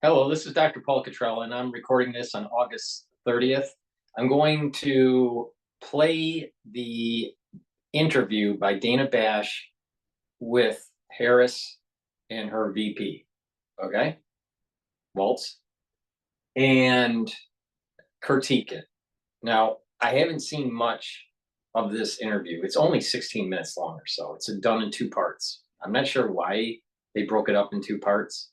Hello, this is Dr. Paul Cottrell, and I'm recording this on August 30th. I'm going to play the interview by Dana Bash with Harris and her VP, okay? Waltz, and critique it. Now, I haven't seen much of this interview. It's only 16 minutes long or so. It's done in two parts. I'm not sure why they broke it up in two parts.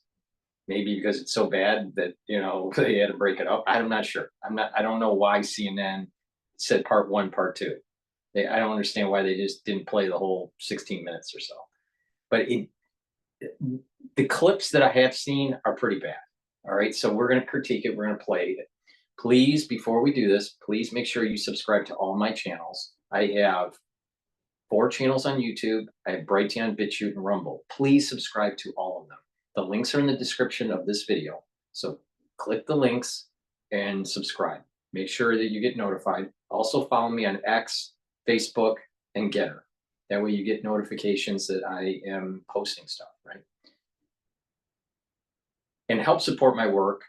Maybe because it's so bad that, they had to break it up. I'm not sure. I don't know why CNN said part one, part two. I don't understand why they just didn't play the whole 16 minutes or so. But the clips that I have seen are pretty bad. All right. So we're going to critique it. We're going to play it. Please, before we do this, please make sure you subscribe to all my channels. I have 4 channels on YouTube. I have Brighteon, Bitchute, and Rumble. Please subscribe to all of them. The links are in the description of this video. So click the links and subscribe. Make sure that you get notified. Also follow me on X, Facebook, and GETTR. That way you get notifications that I am posting stuff, right? And help support my work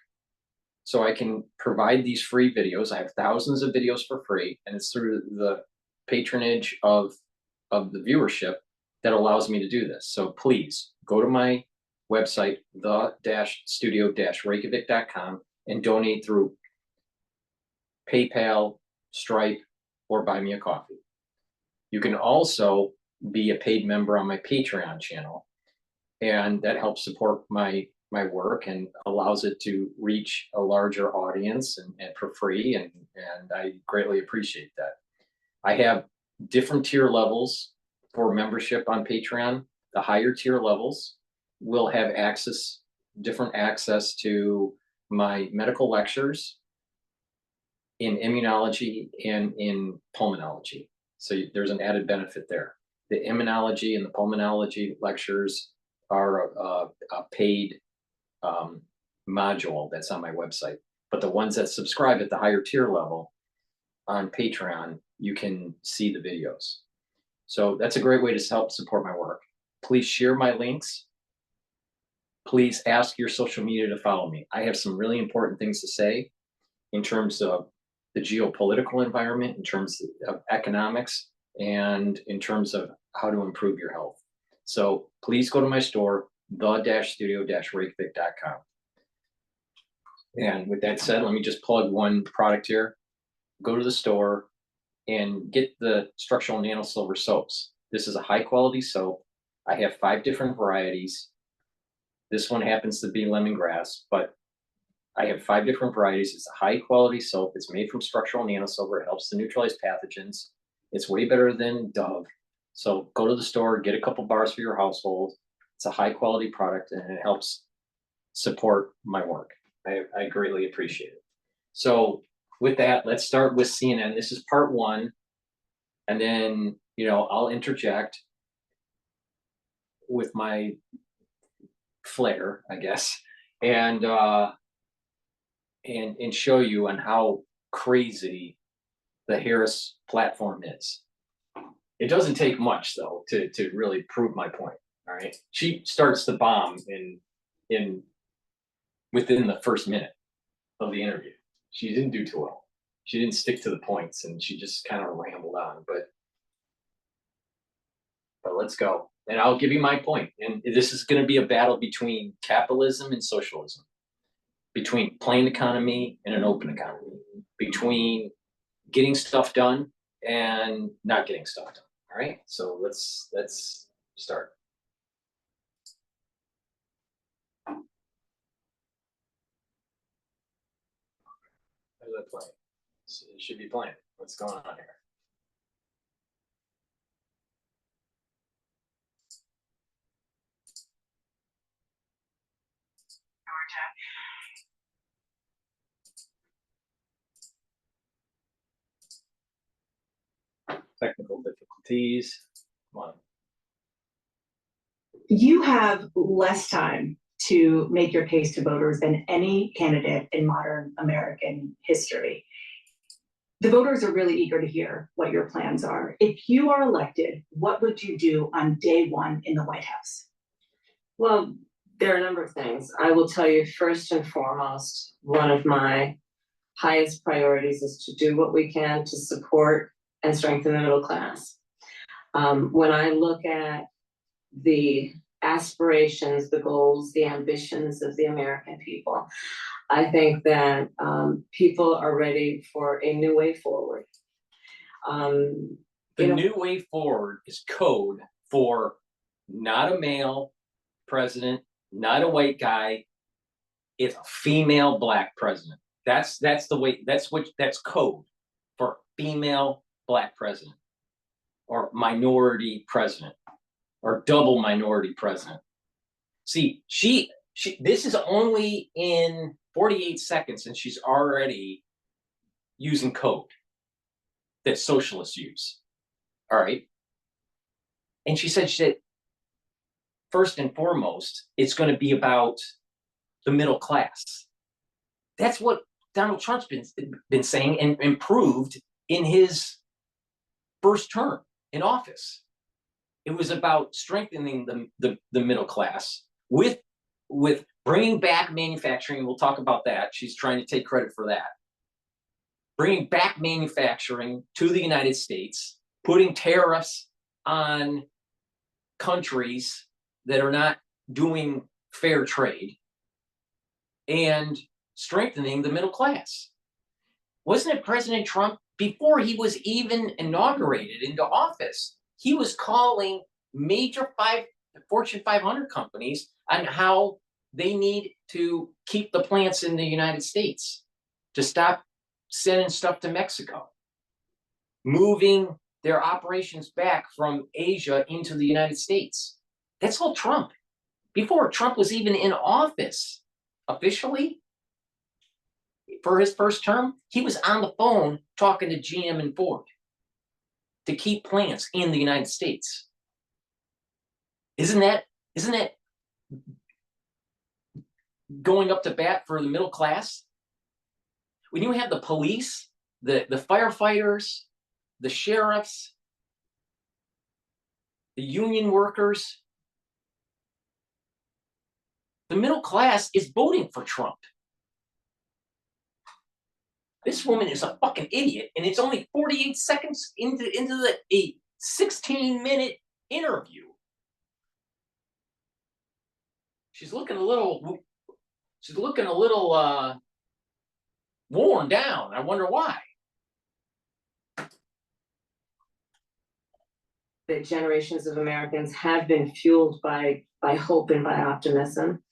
so I can provide these free videos. I have thousands of videos for free, and it's through the patronage of the viewership that allows me to do this. So please go to my website, the-studio-reykjavik.com, and donate through PayPal, Stripe, or Buy Me a Coffee. You can also be a paid member on my Patreon channel, and that helps support my work and allows it to reach a larger audience and for free, and I greatly appreciate that. I have different tier levels for membership on Patreon. The higher tier levels will have different access to my medical lectures in immunology and in pulmonology. So there's an added benefit there. The immunology and the pulmonology lectures are a paid module that's on my website. But the ones that subscribe at the higher tier level on Patreon, you can see the videos. So that's a great way to help support my work. Please share my links. Please ask your social media to follow me. I have some really important things to say in terms of the geopolitical environment, in terms of economics, and in terms of how to improve your health. So please go to my store, the-studio-reykjavik.com. And with that said, let me just plug one product here. Go to the store and get the structural nano silver soaps. This is a high quality soap. I have 5 different varieties. This one happens to be lemongrass, but I have 5 different varieties. It's a high quality soap. It's made from structural nanosilver. It helps to neutralize pathogens. It's way better than Dove. So go to the store, get a couple bars for your household. It's a high quality product and it helps support my work. I greatly appreciate it. So with that, let's start with CNN. This is part 1. And then, I'll interject with my flair, I guess, and show you on how crazy the Harris platform is. It doesn't take much though to really prove my point. All right, she starts the bomb within the first minute of the interview. She didn't do too well. She didn't stick to the points, and she just kind of rambled on. But let's go. And I'll give you my point. And this is going to be a battle between capitalism and socialism, between plain economy and an open economy, between getting stuff done and not getting stuff done. All right. So let's start. How's that playing? It should be playing. What's going on here? Technical difficulties. Come on. You have less time to make your case to voters than any candidate in modern American history. The voters are really eager to hear what your plans are. If you are elected, what would you do on day 1 in the White House? Well, There are a number of things. I will tell you, first and foremost, one of my highest priorities is to do what we can to support and strengthen the middle class. When I look at the aspirations, the goals, the ambitions of the American people, I think that people are ready for a new way forward. The new way forward is code for not a male president, not a white guy. It's a female black president. That's the way. That's code for female black president, or minority president, or double minority president. See, this is only in 48 seconds, and she's already using code that socialists use. All right. And she said first and foremost, it's going to be about the middle class. That's what Donald Trump's been saying and improved in his first term in office. It was about strengthening the middle class with bringing back manufacturing. We'll talk about that. She's trying to take credit for that. Bringing back manufacturing to the United States, putting tariffs on countries that are not doing fair trade, and strengthening the middle class. Wasn't it President Trump, before he was even inaugurated into office, he was calling major Fortune 500 companies on how they need to keep the plants in the United States, to stop sending stuff to Mexico, moving their operations back from Asia into the United States. That's all Trump. Before Trump was even in office officially, for his first term, he was on the phone talking to GM and Ford to keep plants in the United States. Isn't that going up to bat for the middle class? When you have the police, the firefighters, the sheriffs, the union workers, the middle class is voting for Trump. This woman is a fucking idiot, and it's only 48 seconds into a 16-minute interview. She's looking a little worn down. I wonder why. That generations of Americans have been fueled by hope and by optimism.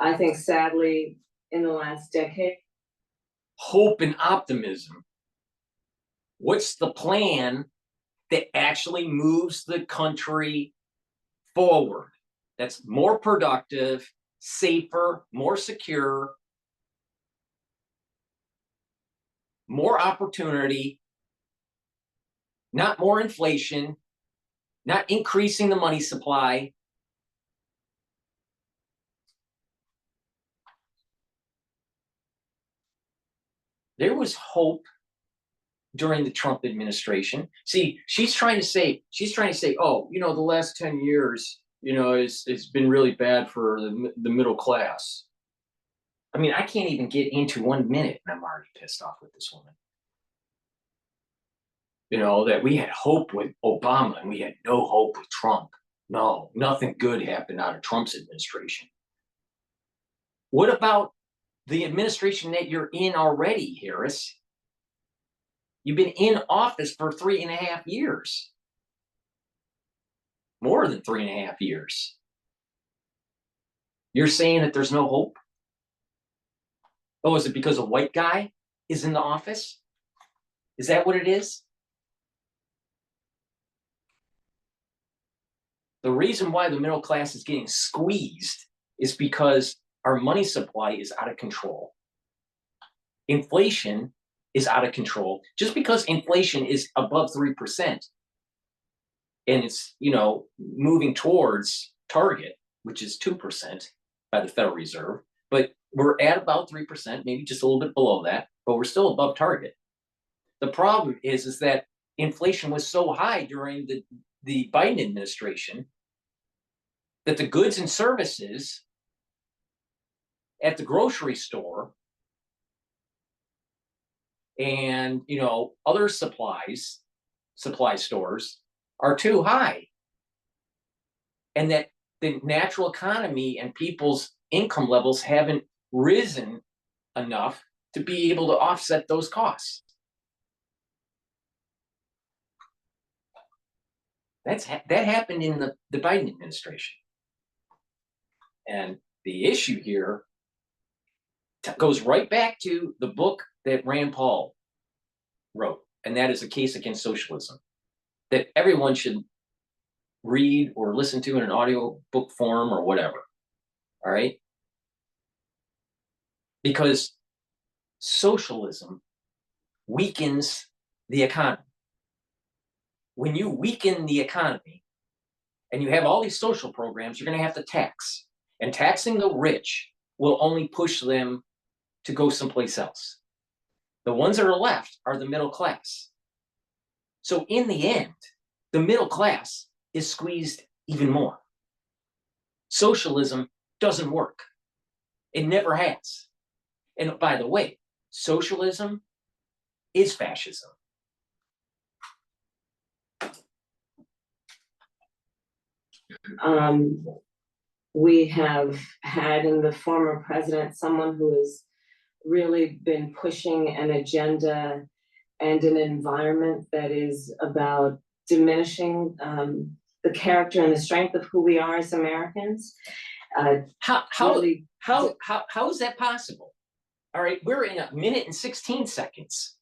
I think, sadly, in the last decade, hope and optimism. What's the plan that actually moves the country forward? That's more productive, safer, more secure, more opportunity, not more inflation, not increasing the money supply. There was hope during the Trump administration. See, she's trying to say, oh, the last 10 years, it's been really bad for the middle class. I mean, I can't even get into 1 minute and I'm already pissed off with this woman. That we had hope with Obama and we had no hope with Trump. No, nothing good happened out of Trump's administration. What about the administration that you're in already, Harris? You've been in office for 3.5 years. More than 3.5 years. You're saying that there's no hope? Oh, is it because a white guy is in the office? Is that what it is? The reason why the middle class is getting squeezed is because our money supply is out of control. Inflation is out of control. Just because inflation is above 3% and it's, moving towards target, which is 2% by the Federal Reserve, but we're at about 3%, maybe just a little bit below that, but we're still above target. The problem is that inflation was so high during the Biden administration that the goods and services at the grocery store and, you know, other supply stores are too high, and that the natural economy and people's income levels haven't risen enough to be able to offset those costs. That happened in the Biden administration. And the issue here goes right back to the book that Rand Paul wrote, and that is A Case Against Socialism, that everyone should read or listen to in an audio book form or whatever. All right? Because socialism weakens the economy. When you weaken the economy and you have all these social programs, you're going to have to tax. And taxing the rich will only push them to go someplace else. The ones that are left are the middle class. So in the end, the middle class is squeezed even more. Socialism doesn't work. It never has. And by the way, socialism is fascism. We have had in the former president someone who has really been pushing an agenda and an environment that is about diminishing the character and the strength of who we are as Americans. How really, is that possible? All right, we're in 1 minute and 16 seconds.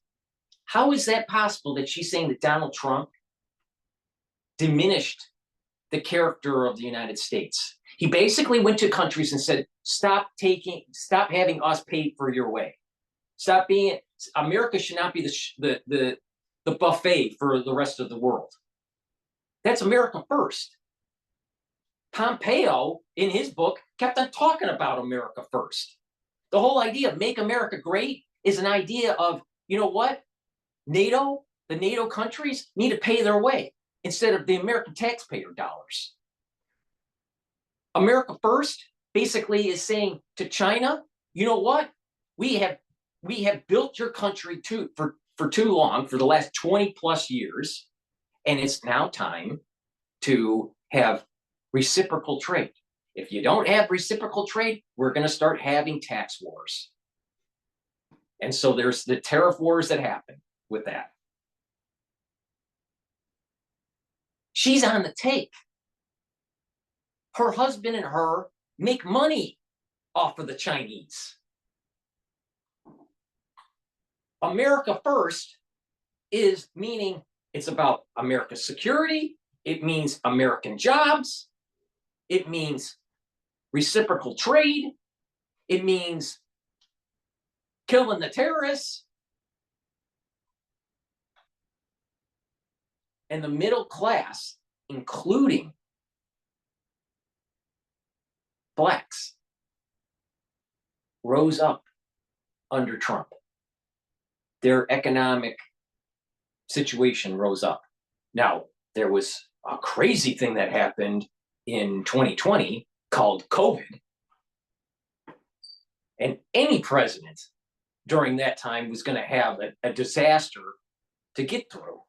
How is that possible that she's saying that Donald Trump diminished the character of the United States? He basically went to countries and said, stop having us pay for your way. America should not be the buffet for the rest of the world. That's America first. Pompeo, in his book, kept on talking about America first. The whole idea of make America great is an idea of, you know what? the NATO countries need to pay their way instead of the American taxpayer dollars. America First basically is saying to China, you know what? We have built your country for too long, for the last 20 plus years, and it's now time to have reciprocal trade. If you don't have reciprocal trade, we're going to start having tax wars. And so there's the tariff wars that happen with that. She's on the take. Her husband and her make money off of the Chinese. America First is meaning it's about America's security. It means American jobs. It means reciprocal trade. It means killing the terrorists. And the middle class, including blacks, rose up under Trump. Their economic situation rose up. Now, there was a crazy thing that happened in 2020 called COVID. And any president during that time was going to have a disaster to get through.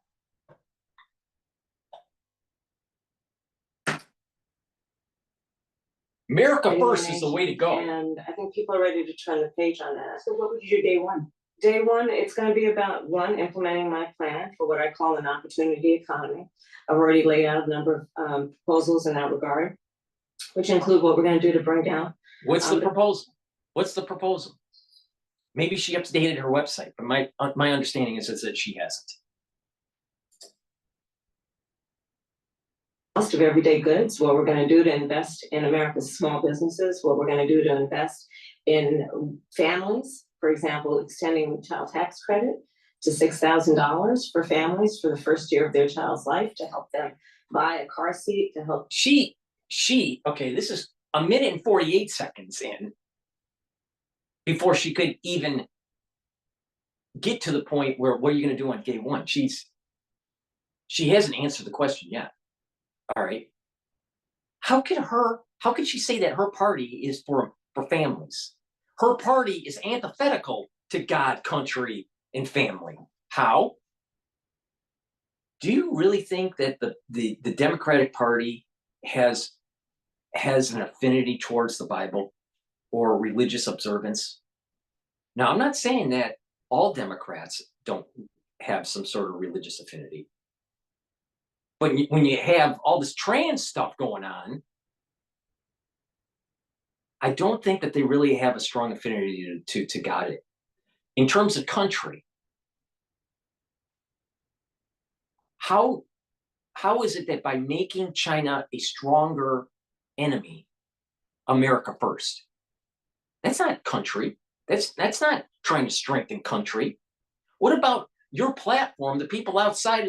America First is the way to go. And I think people are ready to turn the page on that. So what would you do day one? Day one, it's going to be about implementing my plan for what I call an opportunity economy. I've already laid out a number of proposals in that regard, which include what we're going to do to bring down. What's the proposal? What's the proposal? Maybe she updated her website, but my understanding is that she hasn't. Cost of everyday goods, what we're going to do to invest in America's small businesses, what we're going to do to invest in families, for example, extending the child tax credit to $6,000 for families for the first year of their child's life to help them buy a car seat, to help. Okay, this is 1 minute and 48 seconds in before she could even get to the point where, what are you going to do on day one? She hasn't answered the question yet. All right. How could she say that her party is for families? Her party is antithetical to God, country, and family. How? Do you really think that the Democratic Party has an affinity towards the Bible or religious observance? Now, I'm not saying that all Democrats don't have some sort of religious affinity. But when you have all this trans stuff going on, I don't think that they really have a strong affinity to God. In terms of country, how is it that by making China a stronger enemy, America first? That's not country. That's not trying to strengthen country. What about your platform? The people outside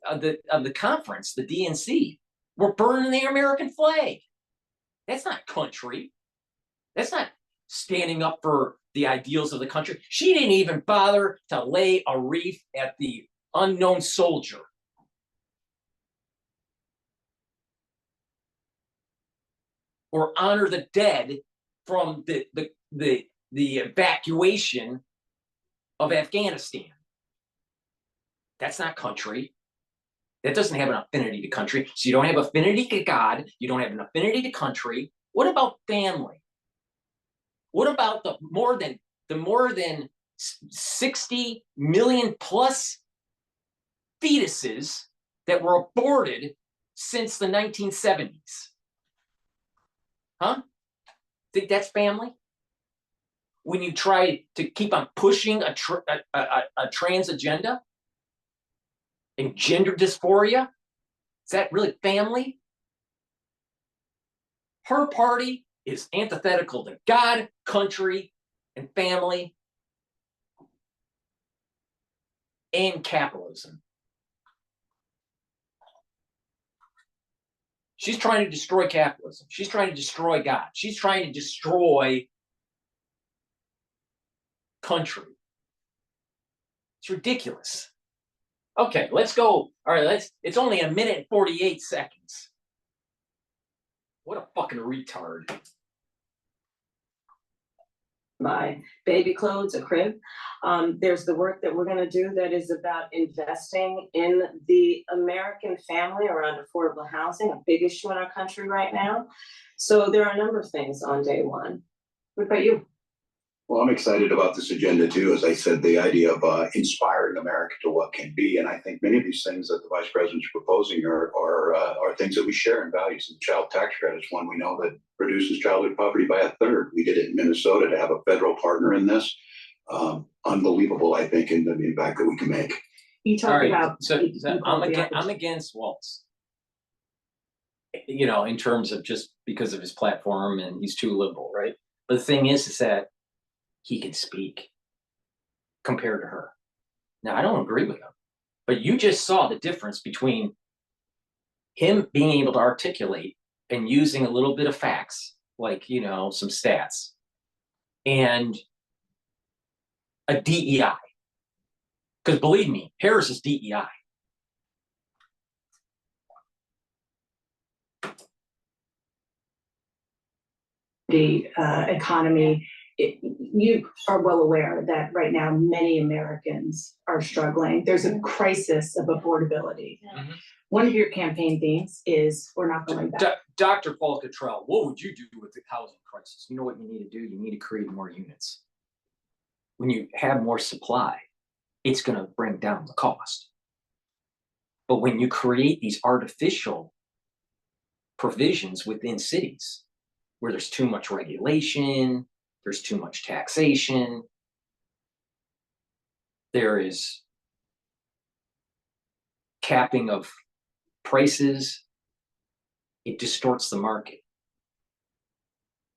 of the conference, the DNC, were burning the American flag. That's not country. That's not standing up for the ideals of the country. She didn't even bother to lay a wreath at the unknown soldier. Or honor the dead from the evacuation of Afghanistan. That's not country. That doesn't have an affinity to country. So you don't have affinity to God. You don't have an affinity to country. What about family? What about the more than 60 million plus fetuses that were aborted since the 1970s? Huh? Think that's family? When you try to keep on pushing a trans agenda and gender dysphoria, is that really family? Her party is antithetical to God, country, and family, and capitalism. She's trying to destroy capitalism. She's trying to destroy God. She's trying to destroy country. It's ridiculous. Okay, let's go. All right, it's only 1 minute and 48 seconds. What a fucking retard. Buy baby clothes, a crib. There's the work that we're going to do that is about investing in the American family around affordable housing, a big issue in our country right now. So there are a number of things on day one. What about you? Well, I'm excited about this agenda too. As I said, the idea of inspiring America to what can be, and I think many of these things that the Vice President's proposing are things that we share in values. And the child tax credit is one we know that reduces childhood poverty by 1/3. We did it in Minnesota to have a federal partner in this. Unbelievable, I think, in the impact that we can make. You talk about. So I'm against Waltz. You know, in terms of just because of his platform, and he's too liberal, right? But the thing is that he can speak compared to her. Now, I don't agree with him, but you just saw the difference between him being able to articulate and using a little bit of facts, like, you know, some stats, and a DEI. Because believe me, Harris is DEI. The economy. You are well aware that right now many Americans are struggling. There's a crisis of affordability. Mm-hmm. One of your campaign themes is we're not going back. DrPaulCottrell, what would you do with the housing crisis? You know what you need to do? You need to create more units. When you have more supply, it's going to bring down the cost. But when you create these artificial provisions within cities where there's too much regulation, there's too much taxation, there is capping of prices, it distorts the market.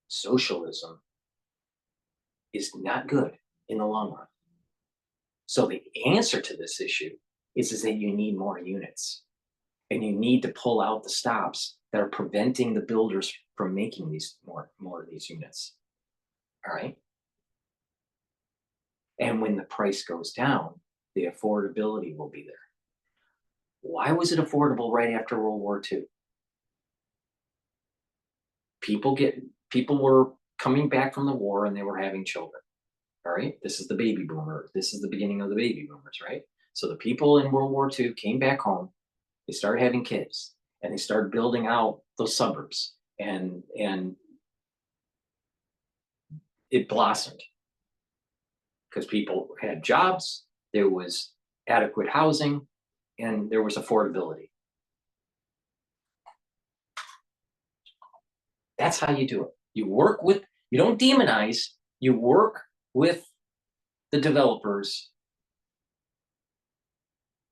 Socialism is not good in the long run. So the answer to this issue is that you need more units, and you need to pull out the stops that are preventing the builders from making these more of these units. All right. And when the price goes down, the affordability will be there. Why was it affordable right after World War II? people were coming back from the war and they were having children. All right, this is the baby boomer. This is the beginning of the baby boomers, right? So the people in World War II came back home, they started having kids, and they started building out those suburbs, and it blossomed because people had jobs, there was adequate housing, and there was affordability. That's how you do it. You don't demonize, you work with the developers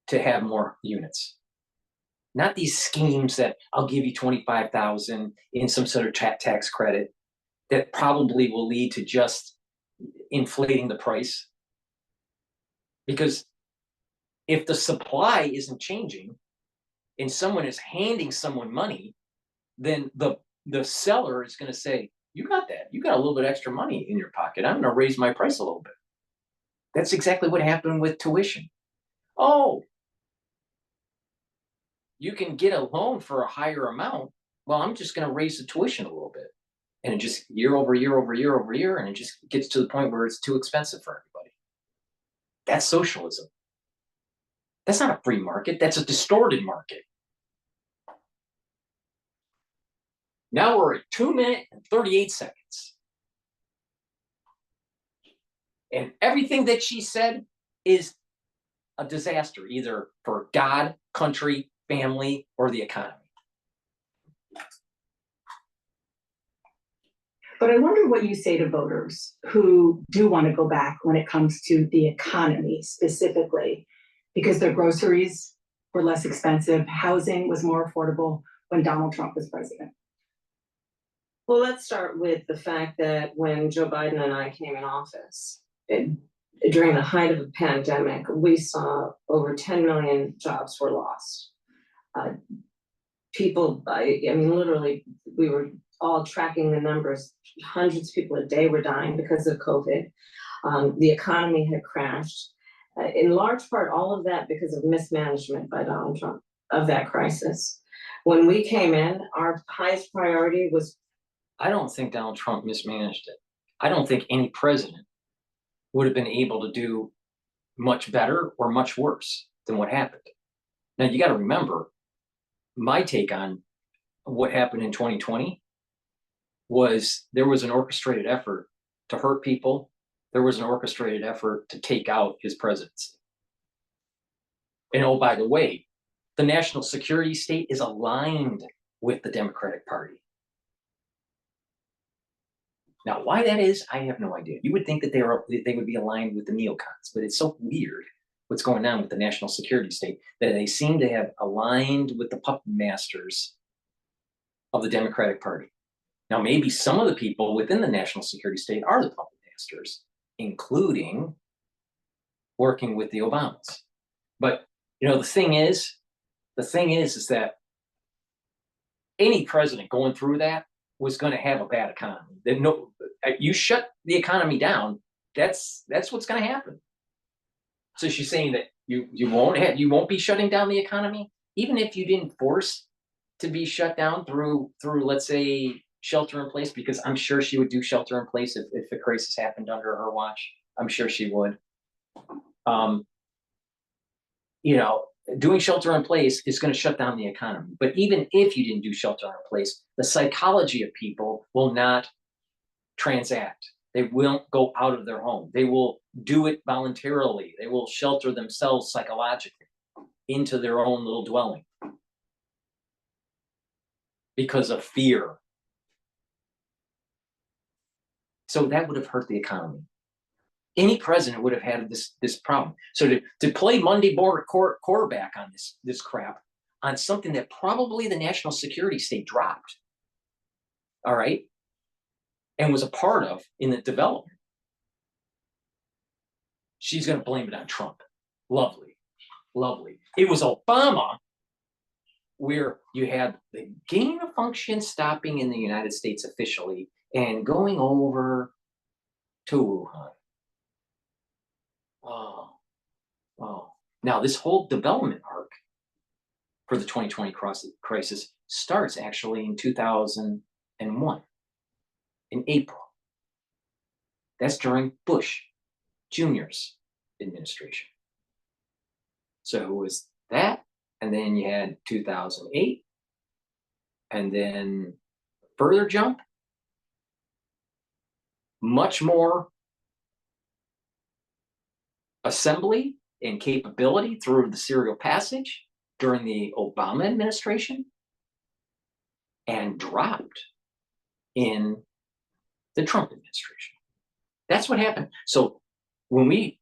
to have more units. Not these schemes that I'll give you 25,000 in some sort of tax credit that probably will lead to just inflating the price. Because if the supply isn't changing and someone is handing someone money, then the seller is going to say, you got that. You got a little bit extra money in your pocket. I'm going to raise my price a little bit. That's exactly what happened with tuition. Oh, you can get a loan for a higher amount. Well, I'm just going to raise the tuition a little bit. And it just year over year over year over year, and it just gets to the point where it's too expensive for everybody. That's socialism. That's not a free market. That's a distorted market. Now we're at 2 minutes and 38 seconds. And everything that she said is a disaster, either for God, country, family, or the economy. But I wonder what you say to voters who do want to go back when it comes to the economy specifically, because their groceries were less expensive, housing was more affordable when Donald Trump was president. Well, let's start with the fact that when Joe Biden and I came in office, during the height of the pandemic, we saw over 10 million jobs were lost. People, I mean, literally, we were all tracking the numbers. Hundreds of people a day were dying because of COVID. The economy had crashed. In large part, all of that because of mismanagement by Donald Trump of that crisis. When we came in, our highest priority was. I don't think Donald Trump mismanaged it. I don't think any president would have been able to do much better or much worse than what happened. Now, you got to remember, my take on what happened in 2020 was there was an orchestrated effort to hurt people. There was an orchestrated effort to take out his presidency. And oh, by the way, the national security state is aligned with the Democratic Party. Now, why that is, I have no idea. You would think that they would be aligned with the neocons, but it's so weird what's going on with the national security state that they seem to have aligned with the puppet masters of the Democratic Party. Now, maybe some of the people within the national security state are the puppet masters, including working with the Obamas. But the thing is that any president going through that was going to have a bad economy. You shut the economy down, that's what's going to happen. So she's saying that you won't be shutting down the economy, even if you didn't force to be shut down through let's say shelter in place, because I'm sure she would do shelter in place if a crisis happened under her watch. I'm sure she would. Doing shelter in place is going to shut down the economy. But even if you didn't do shelter in place, the psychology of people will not transact. They won't go out of their home. They will do it voluntarily. They will shelter themselves psychologically into their own little dwelling because of fear. So that would have hurt the economy. Any president would have had this problem. So to play Monday quarterback on this crap, on something that probably the national security state dropped, all right, and was a part of in the development, she's going to blame it on Trump. Lovely. It was Obama where you had the gain of function stopping in the United States officially and going over to Wuhan. Oh. Now, this whole development arc for the 2020 crisis starts actually in 2008. in April. That's during Bush Jr.'s administration. So it was that, and then you had 2008, and then further jump, much more assembly and capability through the serial passage during the Obama administration, and dropped in the Trump administration. That's what happened. So when we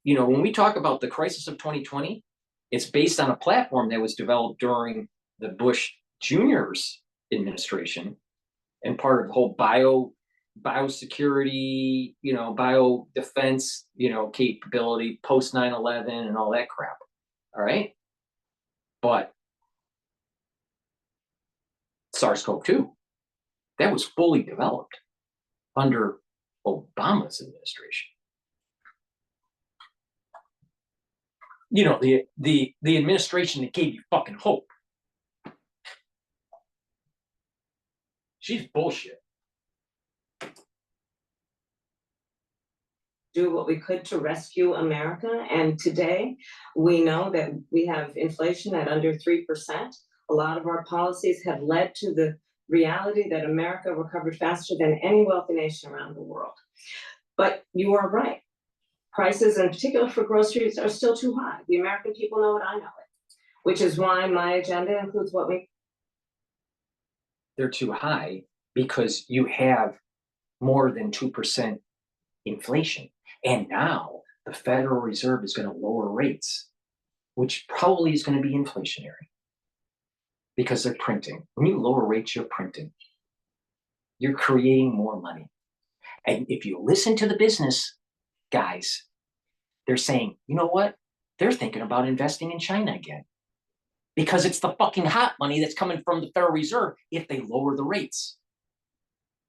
talk about the crisis of 2020, it's based on a platform that was developed during the Bush Jr.'s administration and part of the whole biosecurity, bio defense, capability post 9/11 and all that crap. All right. But SARS-CoV-2, that was fully developed under Obama's administration. The administration that gave you fucking hope. She's bullshit. Do what we could to rescue America, and today we know that we have inflation at under 3%. A lot of our policies have led to the reality that America recovered faster than any wealthy nation around the world. But you are right. Prices, in particular for groceries, are still too high. The American people know it, I know it, which is why my agenda includes what we... They're too high because you have more than 2% inflation. And now the Federal Reserve is going to lower rates, which probably is going to be inflationary because they're printing. When you lower rates, you're printing. You're creating more money. And if you listen to the business guys, they're saying, you know what? They're thinking about investing in China again because it's the fucking hot money that's coming from the Federal Reserve if they lower the rates.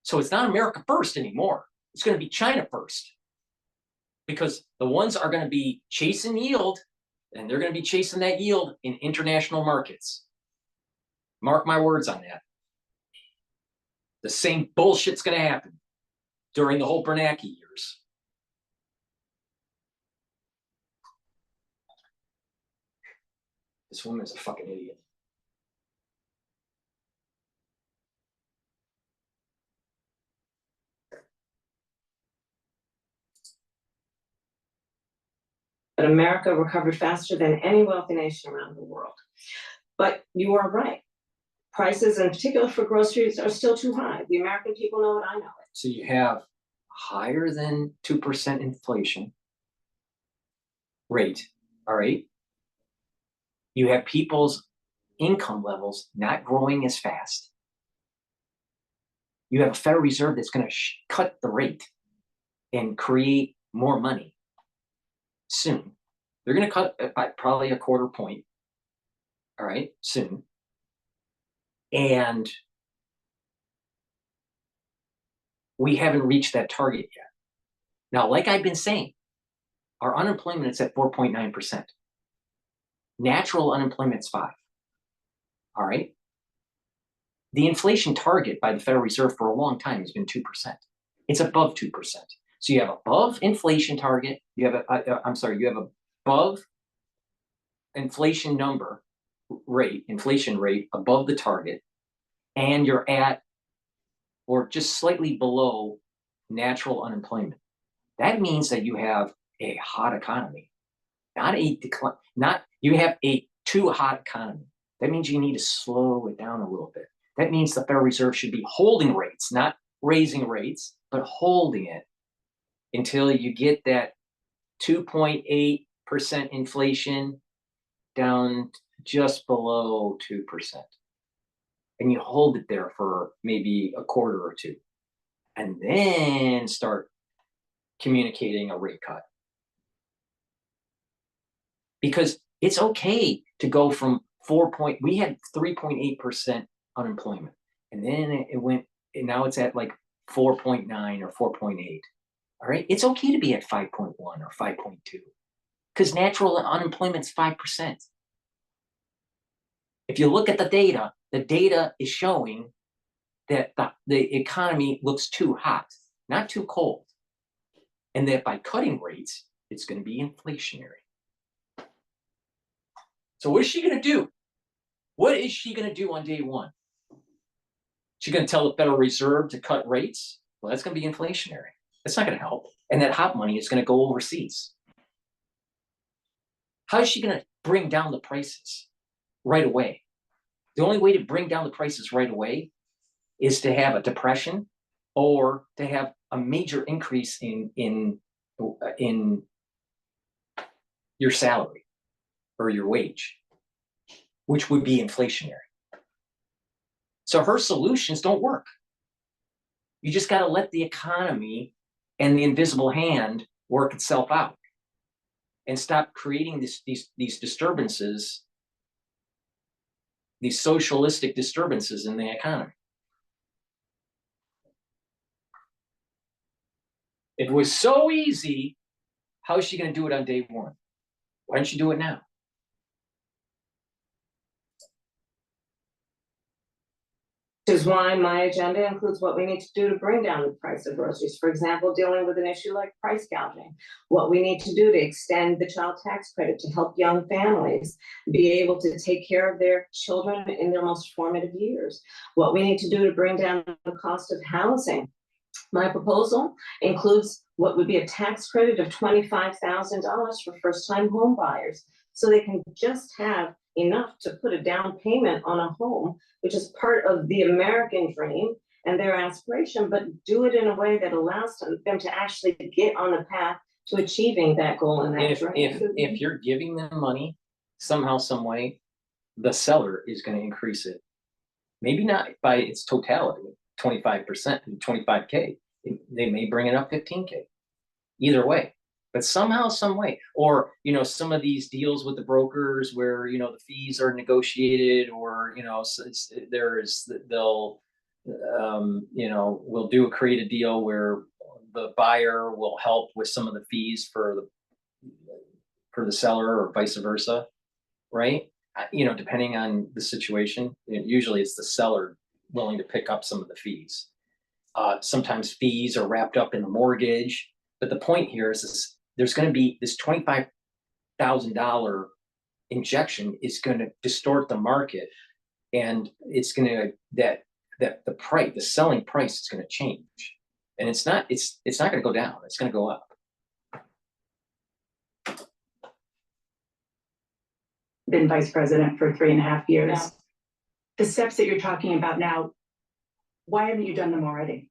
So it's not America first anymore. It's going to be China first because the ones are going to be chasing yield, and they're going to be chasing that yield in international markets. Mark my words on that. The same bullshit's going to happen during the whole Bernanke years. This woman's a fucking idiot. But America recovered faster than any wealthy nation around the world. But you are right. Prices, in particular for groceries, are still too high. The American people know it, I know it. So you have higher than 2% inflation rate, all right? You have people's income levels not growing as fast. You have a Federal Reserve that's going to cut the rate and create more money soon. They're going to cut it by probably a quarter point, all right, soon. And we haven't reached that target yet. Now, like I've been saying, our unemployment is at 4.9%. Natural unemployment is 5%. All right. The inflation target by the Federal Reserve for a long time has been 2%. It's above 2%. So you have above inflation target. You have you have above inflation number rate, inflation rate above the target, and you're at or just slightly below natural unemployment. That means that you have a hot economy, not a decline, not you have a too hot economy. That means you need to slow it down a little bit. That means the Federal Reserve should be holding rates, not raising rates, but holding it until you get that 2.8% inflation down just below 2%. And you hold it there for maybe a quarter or two, and then start communicating a rate cut. Because it's okay to go from we had 3.8% unemployment, and then it went, and now it's at like 4.9 or 4.8. All right, it's okay to be at 5.1 or 5.2 because natural unemployment is 5%. If you look at the data is showing that the economy looks too hot, not too cold. And that by cutting rates, it's going to be inflationary. So what is she going to do? What is she going to do on day one? She's going to tell the Federal Reserve to cut rates? Well, that's going to be inflationary. That's not going to help. And that hot money is going to go overseas. How is she going to bring down the prices right away? The only way to bring down the prices right away is to have a depression or to have a major increase in your salary or your wage, which would be inflationary. So her solutions don't work. You just got to let the economy and the invisible hand work itself out and stop creating these disturbances, these socialistic disturbances in the economy. If it was so easy, how is she going to do it on day one? Why don't you do it now? Which is why my agenda includes what we need to do to bring down the price of groceries. For example, dealing with an issue like price gouging. What we need to do to extend the child tax credit to help young families be able to take care of their children in their most formative years. What we need to do to bring down the cost of housing. My proposal includes what would be a tax credit of $25,000 for first-time home buyers, so they can just have enough to put a down payment on a home, which is part of the American dream and their aspiration, but do it in a way that allows them to actually get on the path to achieving that goal and that dream. If you're giving them money somehow, some way, the seller is going to increase it. Maybe not by its totality, 25%, 25K. They may bring it up 15K. Either way. But somehow, some way, or, you know, some of these deals with the brokers where, you know, the fees are negotiated, or, you know, they'll, you know, we'll create a deal where the buyer will help with some of the fees for the seller, or vice versa, right? You know, depending on the situation, usually it's the seller willing to pick up some of the fees. Sometimes fees are wrapped up in the mortgage, but the point here is this. There's going to be this $25,000 injection is going to distort the market, and it's going to that the price, the selling price, is going to change, and it's not going to go down. It's going to go up. Been vice president for 3.5 years. Yeah. The steps that you're talking about now, why haven't you done them already?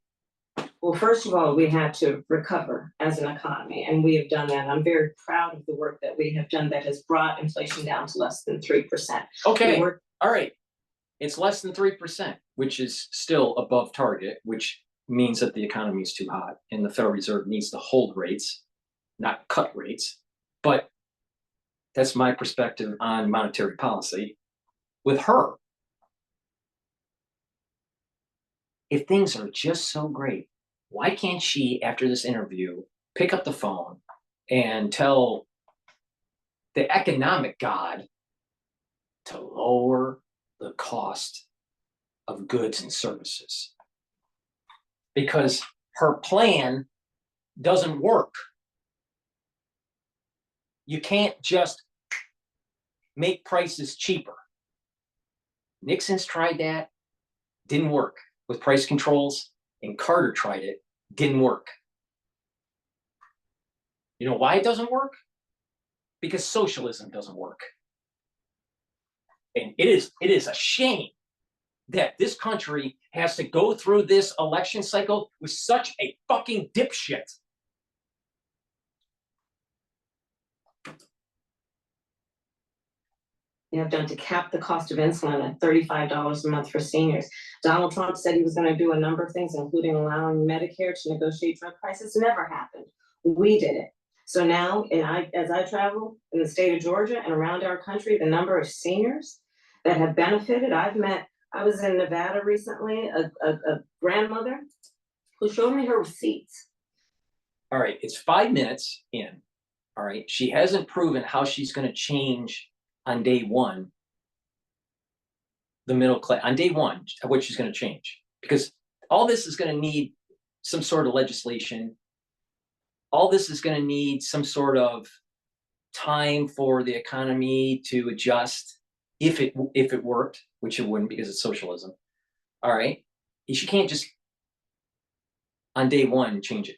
Well, first of all, we had to recover as an economy, and we have done that. I'm very proud of the work that we have done that has brought inflation down to less than 3%. Okay, all right. It's less than 3%, which is still above target, which means that the economy is too hot, and the Federal Reserve needs to hold rates, not cut rates. But that's my perspective on monetary policy. With her, if things are just so great, why can't she, after this interview, pick up the phone and tell the economic god to lower the cost of goods and services? Because her plan doesn't work. You can't just make prices cheaper. Nixon's tried that, didn't work with price controls, and Carter tried it, didn't work. You know why it doesn't work? Because socialism doesn't work. And it is a shame that this country has to go through this election cycle with such a fucking dipshit. Have done to cap the cost of insulin at $35 a month for seniors. Donald Trump said he was going to do a number of things, including allowing Medicare to negotiate drug prices. Never happened. We did it. So now, as I travel in the state of Georgia and around our country, the number of seniors that have benefited, I was in Nevada recently, a grandmother who showed me her receipts. All right, it's 5 minutes in. All right, she hasn't proven how she's going to change on day one, the middle class, on day one, what she's going to change. because all this is going to need some sort of legislation. All this is going to need some sort of time for the economy to adjust, if it worked, which it wouldn't because it's socialism. All right, you can't just on day one change it.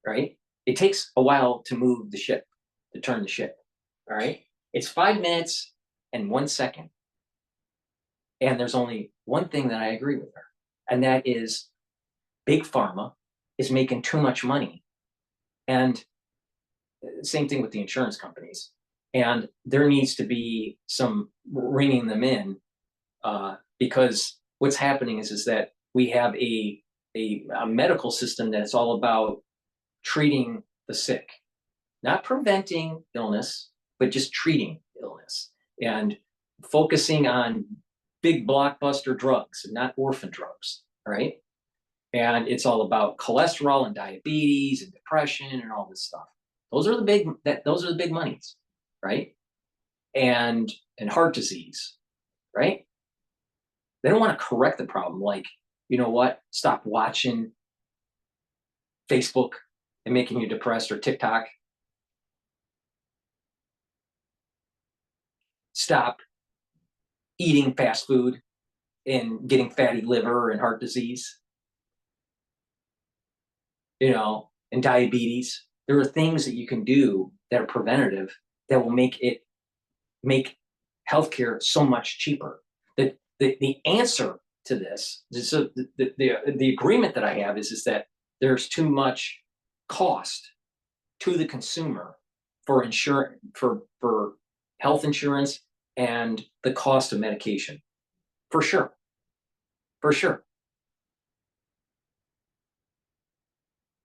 Right? It takes a while to move the ship, to turn the ship. All right, it's 5 minutes and 1 second. And there's only one thing that I agree with her, and that is big pharma is making too much money. And same thing with the insurance companies. And there needs to be some ringing them in, because what's happening is that we have a medical system that's all about treating the sick, not preventing illness, but just treating illness and focusing on big blockbuster drugs and not orphan drugs, right? And it's all about cholesterol and diabetes and depression and all this stuff. Those are the big monies, right? And heart disease, right? They don't want to correct the problem. Like, you know what? Stop watching Facebook and making you depressed, or TikTok. Stop eating fast food and getting fatty liver and heart disease, and diabetes. There are things that you can do that are preventative that will make healthcare so much cheaper. The answer to this, so the agreement that I have is that there's too much cost to the consumer for health insurance and the cost of medication, for sure.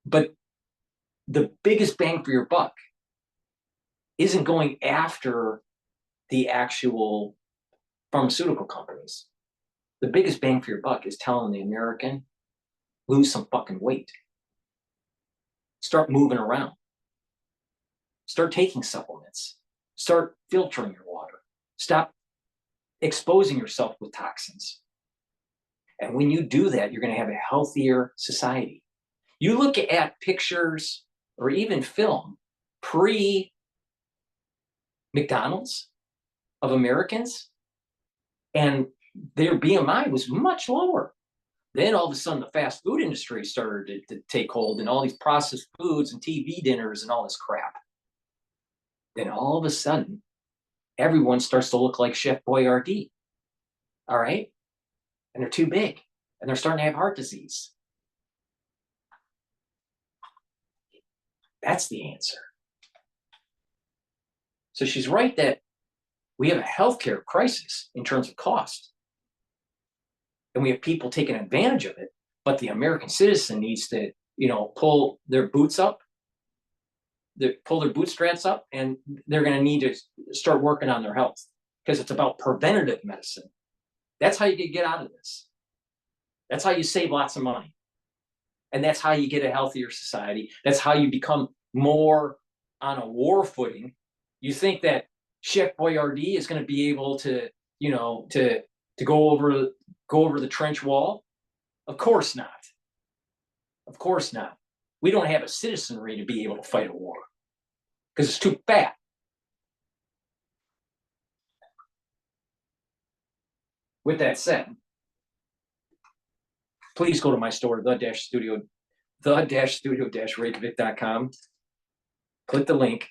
But the biggest bang for your buck isn't going after the actual pharmaceutical companies. The biggest bang for your buck is telling the American, lose some fucking weight. Start moving around. Start taking supplements. Start filtering your water. Stop exposing yourself with toxins. And when you do that, you're going to have a healthier society. You look at pictures or even film pre-McDonald's of Americans, and their BMI was much lower. Then all of a sudden, the fast food industry started to take hold, and all these processed foods and TV dinners and all this crap. Then all of a sudden, everyone starts to look like Chef Boyardee. All right? And they're too big, and they're starting to have heart disease. That's the answer. So she's right that we have a healthcare crisis in terms of cost. And we have people taking advantage of it, but the American citizen needs to, pull their boots up, pull their bootstraps up, and they're going to need to start working on their health, because it's about preventative medicine. That's how you get out of this. That's how you save lots of money. And that's how you get a healthier society. That's how you become more on a war footing. You think that Chef Boyardee is going to be able to, to go over the trench wall? Of course not. Of course not. We don't have a citizenry to be able to fight a war because it's too fat. With that said, please go to my store, the-studio-reykjavik.com. Click the link,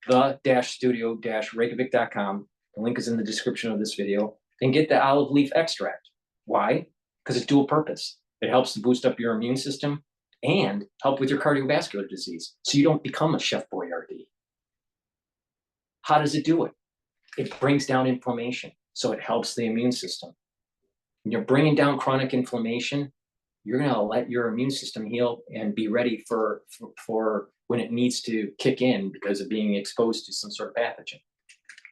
the-studio-reykjavik.com. The link is in the description of this video. And get the olive leaf extract. Why? Because it's dual purpose. It helps to boost up your immune system and help with your cardiovascular disease, so you don't become a Chef Boyardee. How does it do it? It brings down inflammation, so it helps the immune system. When you're bringing down chronic inflammation, you're going to let your immune system heal and be ready for when it needs to kick in because of being exposed to some sort of pathogen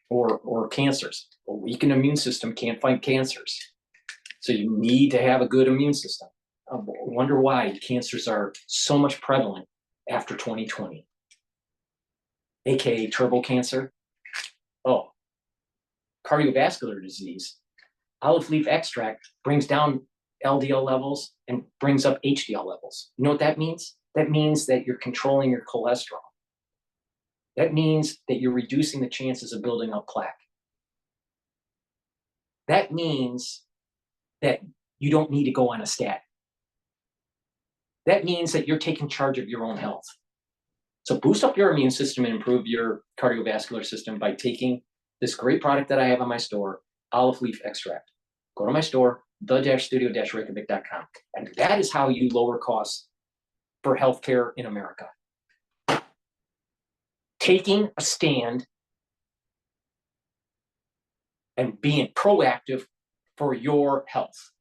or cancers. A weakened immune system can't fight cancers. So you need to have a good immune system. I wonder why cancers are so much prevalent after 2020, aka turbo cancer. Oh, cardiovascular disease. olive leaf extract brings down LDL levels and brings up HDL levels. You know what that means? That means that you're controlling your cholesterol. That means that you're reducing the chances of building up plaque. That means that you don't need to go on a statin. That means that you're taking charge of your own health. So boost up your immune system and improve your cardiovascular system by taking this great product that I have on my store, olive leaf extract. Go to my store, the-studio-reykjavik.com. And that is how you lower costs for healthcare in America. Taking a stand and being proactive for your health.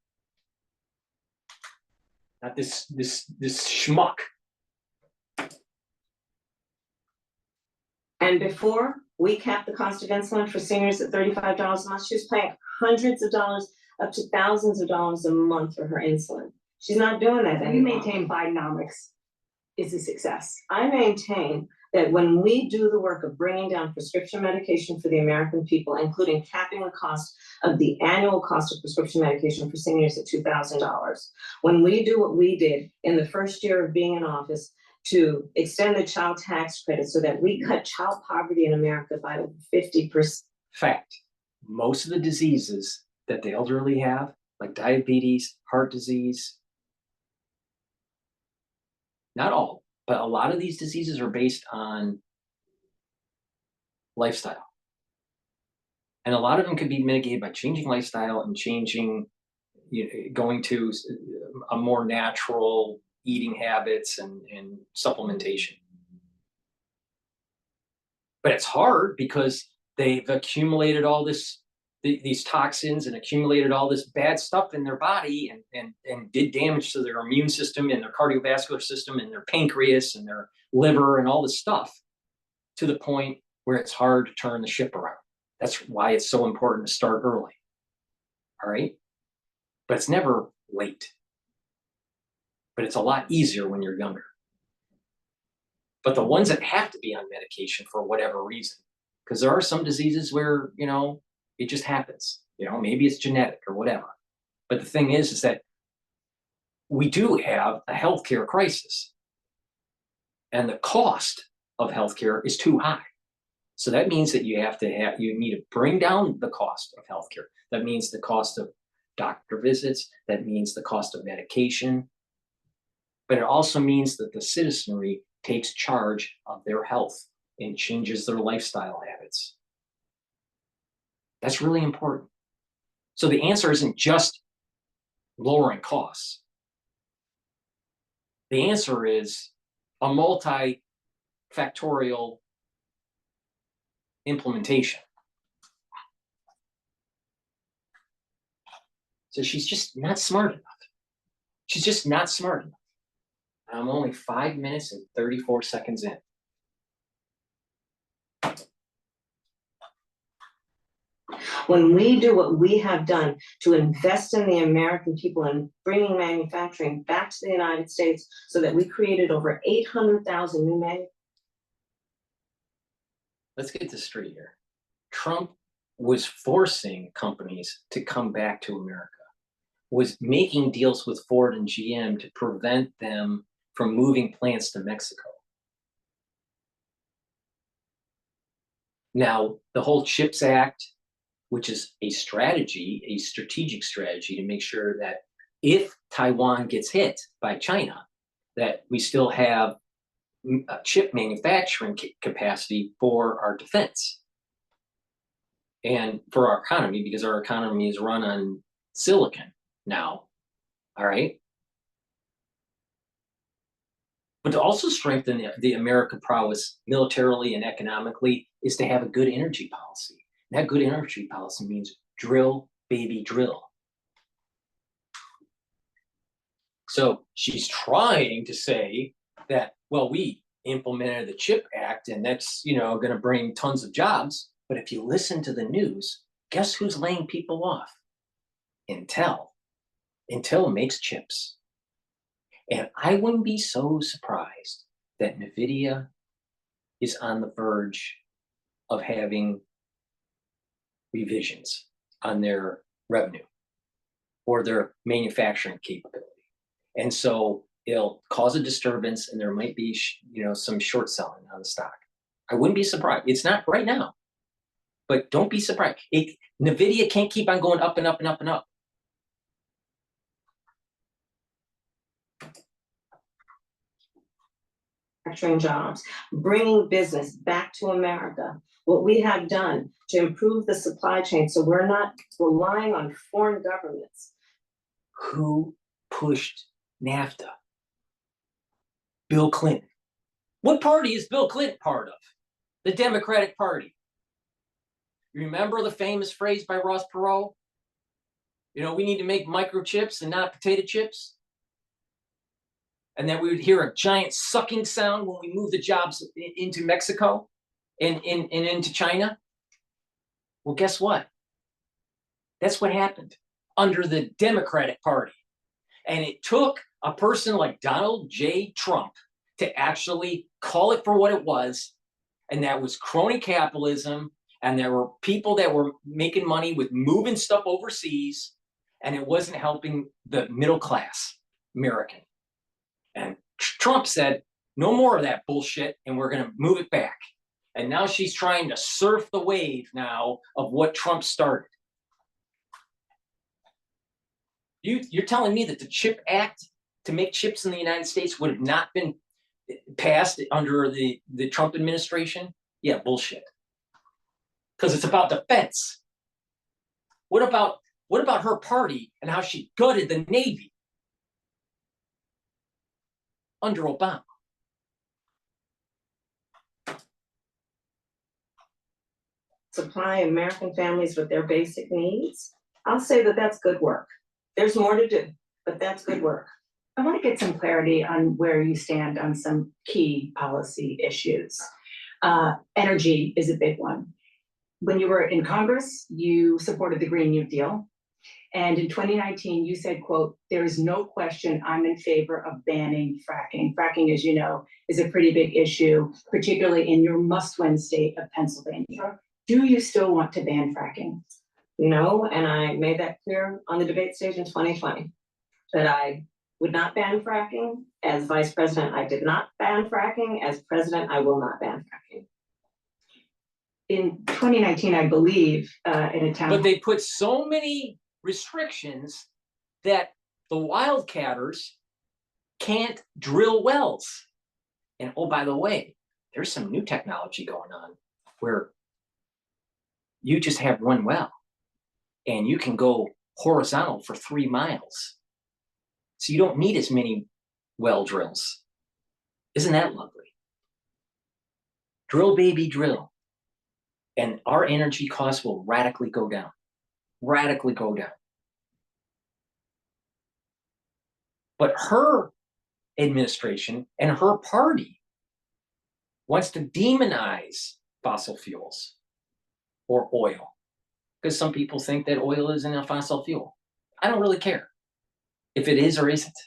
Not this schmuck. And before we capped the cost of insulin for seniors at $35 a month, she was paying hundreds of dollars, up to thousands of dollars a month for her insulin. She's not doing that You anymore. maintain Bidenomics is a success. I maintain that when we do the work of bringing down prescription medication for the American people, including capping the cost of the annual cost of prescription medication for seniors at $2,000, when we do what we did in the first year of being in office to extend the child tax credit so that we cut child poverty in America by over 50%. Fact, most of the diseases that the elderly have, like diabetes, heart disease, not all, but a lot of these diseases are based on lifestyle. And a lot of them can be mitigated by changing lifestyle and changing, going to a more natural eating habits and supplementation. But it's hard because they've accumulated all these toxins and accumulated all this bad stuff in their body and did damage to their immune system and their cardiovascular system and their pancreas and their liver and all this stuff, to the point where it's hard to turn the ship around. That's why it's so important to start early. All right? But it's never late. But it's a lot easier when you're younger. But the ones that have to be on medication for whatever reason, because there are some diseases where, it just happens, maybe it's genetic or whatever. But the thing is that we do have a healthcare crisis, and the cost of healthcare is too high. So that means that you need to bring down the cost of healthcare. That means the cost of doctor visits. That means the cost of medication. But it also means that the citizenry takes charge of their health and changes their lifestyle habits. That's really important. So the answer isn't just lowering costs. The answer is a multifactorial implementation. So she's just not smart enough. She's just not smart enough. I'm only 5 minutes and 34 seconds in. When we do what we have done to invest in the American people and bringing manufacturing back to the United States so that we created over 800,000 new manufacturing. Let's get this straight here. Trump was forcing companies to come back to America, was making deals with Ford and GM to prevent them from moving plants to Mexico. Now, the whole CHIPS Act, which is a strategic strategy to make sure that if Taiwan gets hit by China, that we still have chip manufacturing capacity for our defense and for our economy, because our economy is run on silicon now, all right? But to also strengthen the American prowess militarily and economically is to have a good energy policy. And that good energy policy means drill, baby, drill. So she's trying to say that, well, we implemented the CHIP Act and that's, going to bring tons of jobs. But if you listen to the news, guess who's laying people off? Intel. Intel makes chips. And I wouldn't be so surprised that NVIDIA is on the verge of having revisions on their revenue or their manufacturing capability. And so it'll cause a disturbance and there might be, some short selling on the stock. I wouldn't be surprised. It's not right now, but don't be surprised. NVIDIA can't keep on going up and up and up and up. Manufacturing jobs, bringing business back to America. What we have done to improve the supply chain so we're not relying on foreign governments. Who pushed NAFTA? Bill Clinton. What party is Bill Clinton part of? The Democratic Party. You remember the famous phrase by Ross Perot? We need to make microchips and not potato chips. And then we would hear a giant sucking sound when we move the jobs into Mexico and into China. Well, guess what? That's what happened under the Democratic Party. And it took a person like Donald J. Trump to actually call it for what it was. And that was crony capitalism. And there were people that were making money with moving stuff overseas. And it wasn't helping the middle class American. And Trump said, no more of that bullshit, and we're going to move it back. And now she's trying to surf the wave now of what Trump started. You're telling me that the CHIP Act to make chips in the United States would have not been passed under the Trump administration? Yeah, bullshit. Because it's about defense. What about her party and how she gutted the Navy under Obama? Supply American families with their basic needs. I'll say that that's good work. There's more to do, but that's good work. I want to get some clarity on where you stand on some key policy issues. Energy is a big one. When you were in Congress, you supported the Green New Deal. And in 2019, you said, quote, "There is no question I'm in favor of banning fracking." Fracking, as you know, is a pretty big issue, particularly in your must-win state of Pennsylvania. Do you still want to ban fracking? No, and I made that clear on the debate stage in 2020, that I would not ban fracking. As vice president, I did not ban fracking. As president, I will not ban fracking. In 2019, I believe, in a town. But they put so many restrictions that the wildcatters can't drill wells. And oh, by the way, there's some new technology going on where you just have one well and you can go horizontal for 3 miles. So you don't need as many well drills. Isn't that lovely? Drill, baby, drill. And our energy costs will radically go down. Radically go down. But her administration and her party wants to demonize fossil fuels or oil, because some people think that oil isn't a fossil fuel. I don't really care if it is or isn't.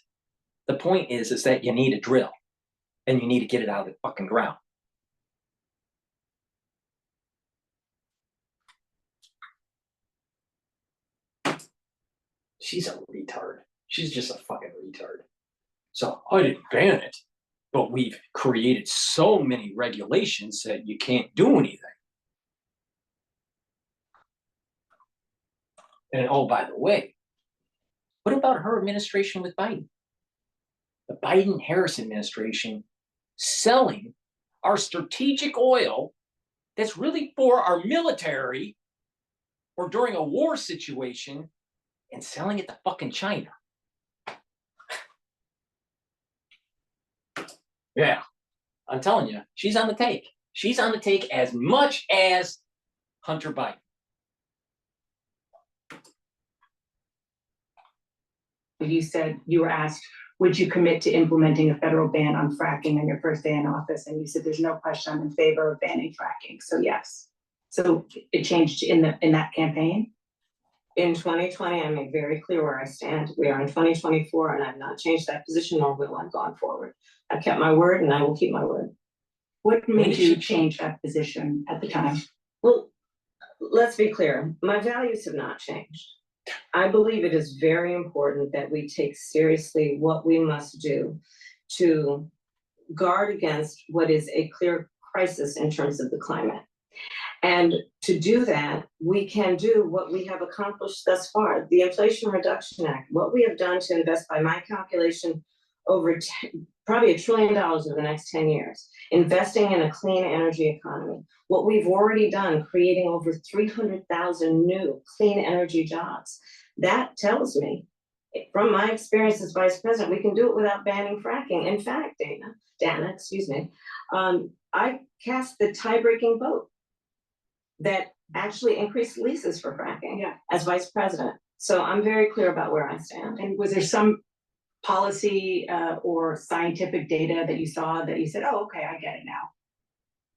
The point is that you need a drill and you need to get it out of the fucking ground. She's a retard. She's just a fucking retard. So I didn't ban it, but we've created so many regulations that you can't do anything. And oh, by the way, what about her administration with Biden? The Biden-Harris administration selling our strategic oil that's really for our military or during a war situation and selling it to fucking China. Yeah, I'm telling you, she's on the take. She's on the take as much as Hunter Biden. You said, you were asked, would you commit to implementing a federal ban on fracking on your first day in office? And you said, there's no question I'm in favor of banning fracking. So yes. So it changed in that campaign? In 2020, I made very clear where I stand. We are in 2024, and I've not changed that position, nor will I going forward. I've kept my word, and I will keep my word. What made you change that position at the time? Well, let's be clear. My values have not changed. I believe it is very important that we take seriously what we must do to guard against what is a clear crisis in terms of the climate. And to do that, we can do what we have accomplished thus far. The Inflation Reduction Act, what we have done to invest, by my calculation, over probably $1 trillion over the next 10 years, investing in a clean energy economy. What we've already done, creating over 300,000 new clean energy jobs. That tells me, from my experience as vice president, we can do it without banning fracking. In fact, Dana, excuse me, I cast the tie-breaking vote that actually increased leases for fracking as vice president. So I'm very clear about where I stand. And was there some policy or scientific data that you saw that you said, oh, okay, I get it now?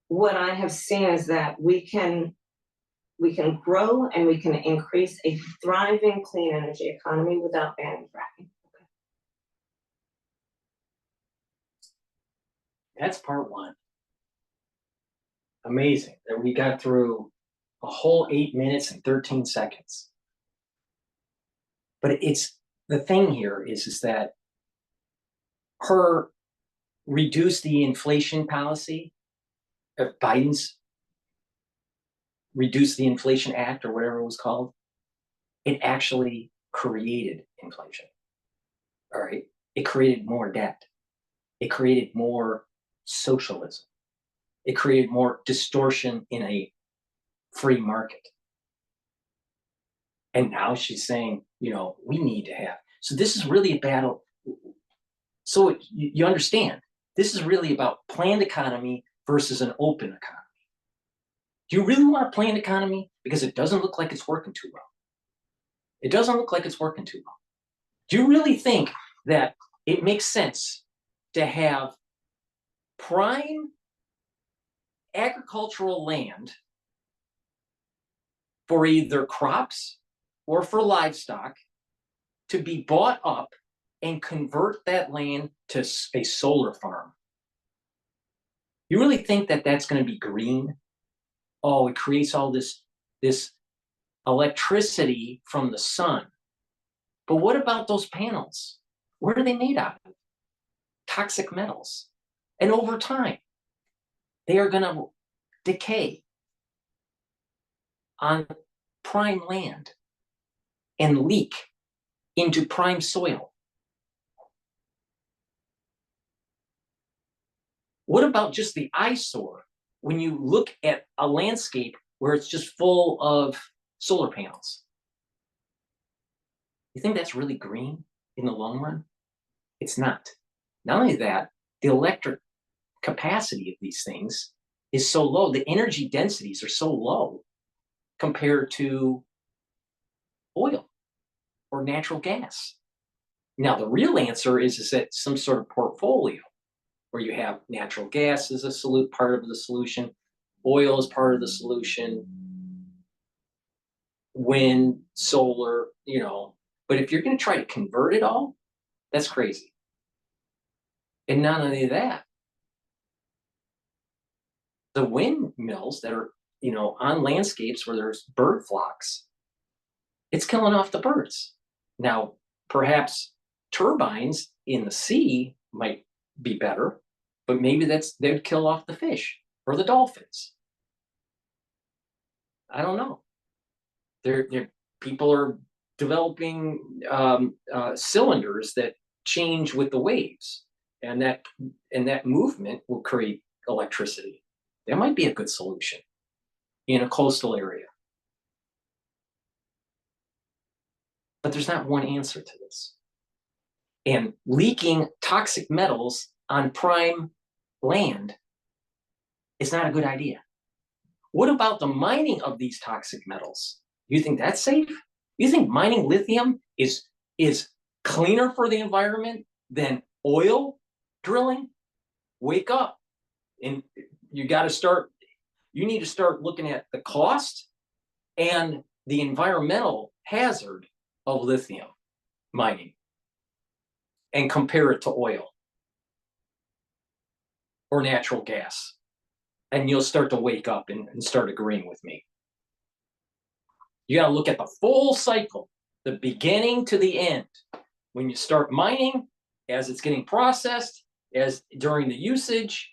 What I have seen is that we can grow and we can increase a thriving clean energy economy without banning fracking. That's part one. Amazing that we got through a whole 8 minutes and 13 seconds. But it's the thing here is that her reduce the inflation policy of Biden's reduce the inflation act or whatever it was called, it actually created inflation. All right. It created more debt. It created more socialism. It created more distortion in a free market. And now she's saying, you know, we need to have. So this is really a battle. So you understand, this is really about planned economy versus an open economy. Do you really want a planned economy? Because it doesn't look like it's working too well. It doesn't look like it's working too well. Do you really think that it makes sense to have prime agricultural land for either crops or for livestock to be bought up and convert that land to a solar farm? You really think that that's going to be green? Oh, it creates all this electricity from the sun. But what about those panels? What are they made out of? Toxic metals. And over time, they are going to decay on prime land and leak into prime soil. What about just the eyesore when you look at a landscape where it's just full of solar panels? You think that's really green in the long run? It's not. Not only that, the electric capacity of these things is so low. The energy densities are so low compared to oil or natural gas. Now, the real answer is that some sort of portfolio where you have natural gas as a part of the solution, oil is part of the solution, wind, solar, you know. But if you're going to try to convert it all, that's crazy. And not only that, the windmills that are, you know, on landscapes where there's bird flocks, it's killing off the birds. Now, perhaps turbines in the sea might be better, but maybe they'd kill off the fish or the dolphins. I don't know. People are developing cylinders that change with the waves, and that movement will create electricity. That might be a good solution in a coastal area. But there's not one answer to this. And leaking toxic metals on prime land is not a good idea. What about the mining of these toxic metals? You think that's safe? You think mining lithium is cleaner for the environment than oil drilling? Wake up. And you need to start looking at the cost and the environmental hazard of lithium mining and compare it to oil or natural gas. And you'll start to wake up and start agreeing with me. You got to look at the full cycle the beginning to the end. When you start mining, as it's getting processed, as during the usage,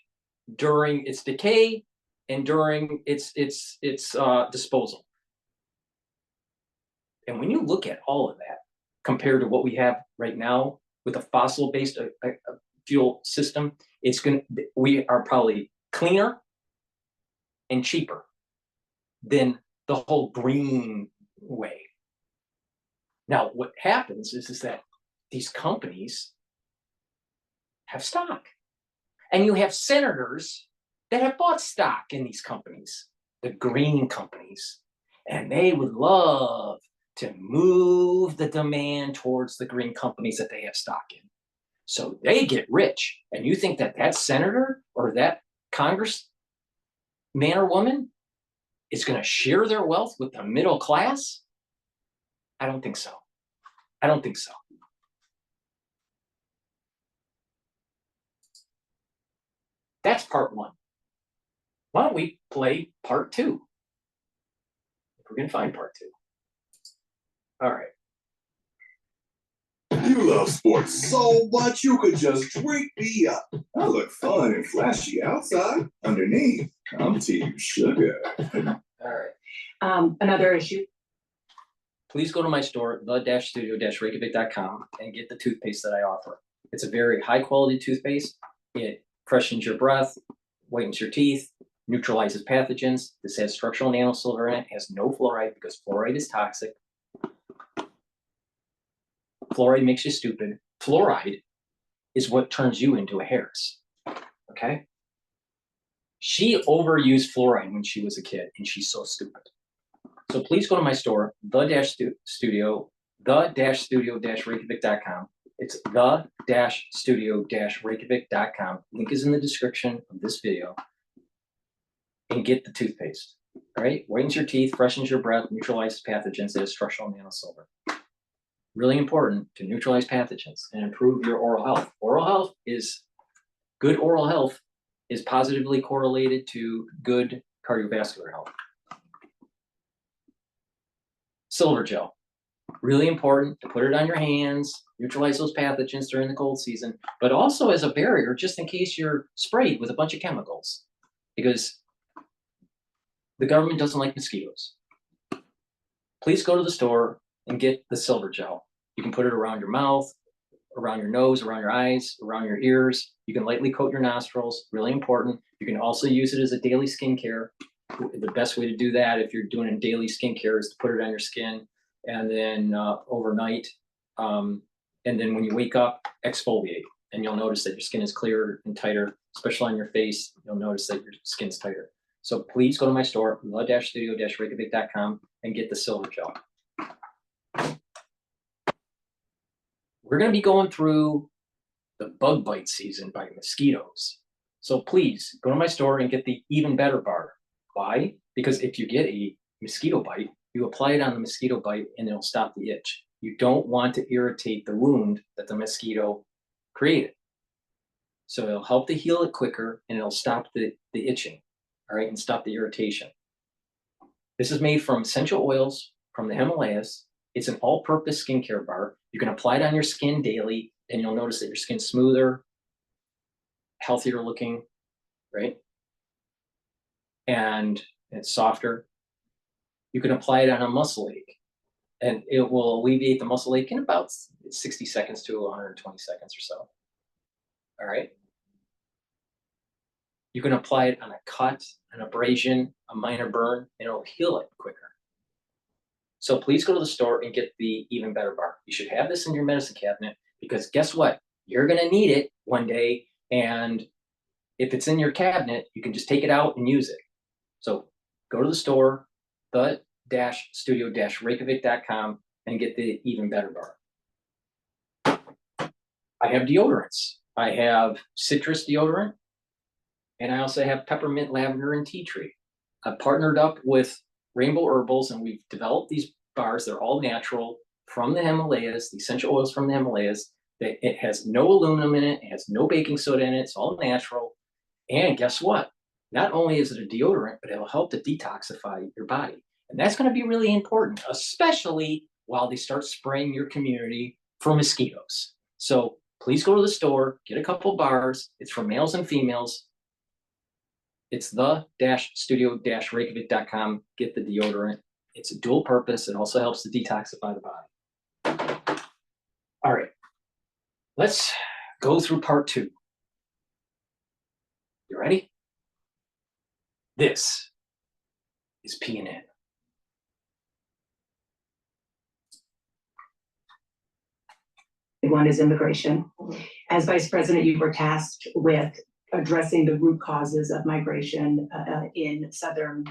during its decay, and during its disposal. And when you look at all of that compared to what we have right now with a fossil-based fuel system, we are probably cleaner and cheaper than the whole green way. Now, what happens is that these companies have stock, and you have senators that have bought stock in these companies, the green companies, and they would love to move the demand towards the green companies that they have stock in. So they get rich. And you think that that senator or that congressman or woman is going to share their wealth with the middle class? I don't think so. I don't think so. That's part one. Why don't we play part two? If we're going to find part two. All right. You love sports so much you could just drink me up. I look fun and flashy outside. Underneath, I'm Team Sugar. All right. Another issue. Please go to my store, the-studio-reykjavik.com, and get the toothpaste that I offer. It's a very high quality toothpaste. It freshens your breath, whitens your teeth, neutralizes pathogens. This has structural nanosilver in it. It has no fluoride because fluoride is toxic. Fluoride makes you stupid. Fluoride is what turns you into a Harris. Okay? She overused fluoride when she was a kid, and she's so stupid. So please go to my store, the-studio-reykjavik.com. It's the-studio-reykjavik.com. Link is in the description of this video. And get the toothpaste. All right? Whitens your teeth, freshens your breath, neutralizes pathogens. It has structural nanosilver. Really important to neutralize pathogens and improve your oral health. Good oral health is positively correlated to good cardiovascular health. Silver gel, really important to put it on your hands, neutralize those pathogens during the cold season, but also as a barrier just in case you're sprayed with a bunch of chemicals, because the government doesn't like mosquitoes. Please go to the store and get the silver gel. You can put it around your mouth, around your nose, around your eyes, around your ears. You can lightly coat your nostrils, really important. You can also use it as a daily skincare. The best way to do that if you're doing a daily skincare is to put it on your skin and then overnight. And then when you wake up, exfoliate. And you'll notice that your skin is clearer and tighter, especially on your face. You'll notice that your skin's tighter. So please go to my store, the-studio-reykjavik.com, and get the silver gel. We're going to be going through the bug bite season by mosquitoes. So please go to my store and get the Even Better bar. Why? Because if you get a mosquito bite, you apply it on the mosquito bite and it'll stop the itch. You don't want to irritate the wound that the mosquito created. So it'll help to heal it quicker and it'll stop the itching, all right, and stop the irritation. This is made from essential oils from the Himalayas. It's an all-purpose skincare bar. You can apply it on your skin daily and you'll notice that your skin's smoother, healthier looking, right? And it's softer. You can apply it on a muscle ache and it will alleviate the muscle ache in about 60 seconds to 120 seconds or so. All right. You can apply it on a cut, an abrasion, a minor burn, and it'll heal it quicker. So please go to the store and get the Even Better bar. You should have this in your medicine cabinet because guess what? You're going to need it one day. And if it's in your cabinet, you can just take it out and use it. So go to the store, the-studio-reykjavik.com, and get the Even Better bar. I have deodorants. I have citrus deodorant, and I also have peppermint, lavender, and tea tree. I've partnered up with Rainbow Herbals, and we've developed these bars. They're all natural from the Himalayas, the essential oils from the Himalayas. It has no aluminum in it. It has no baking soda in it. It's all natural. And guess what? Not only is it a deodorant, but it'll help to detoxify your body. And that's going to be really important, especially while they start spraying your community for mosquitoes. So please go to the store, get a couple bars. It's for males and females. It's the-studio-reykjavik.com. Get the deodorant. It's a dual purpose. It also helps to detoxify the body. All right, let's go through part 2. You ready? This is P&N. One is immigration. As Vice President, you were tasked with addressing the root causes of migration in southern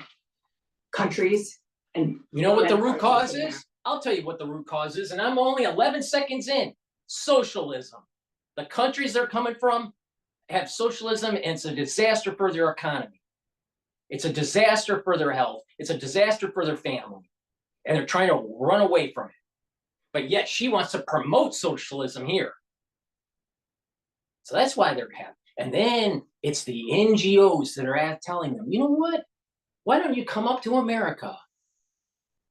countries. And you know what the root cause is? I'll tell you what the root cause is, and I'm only 11 seconds in. Socialism. The countries they're coming from have socialism, and it's a disaster for their economy. It's a disaster for their health. It's a disaster for their family. And they're trying to run away from it. But yet she wants to promote socialism here. So that's why they're happy. And then it's the NGOs that are telling them, you know what? Why don't you come up to America?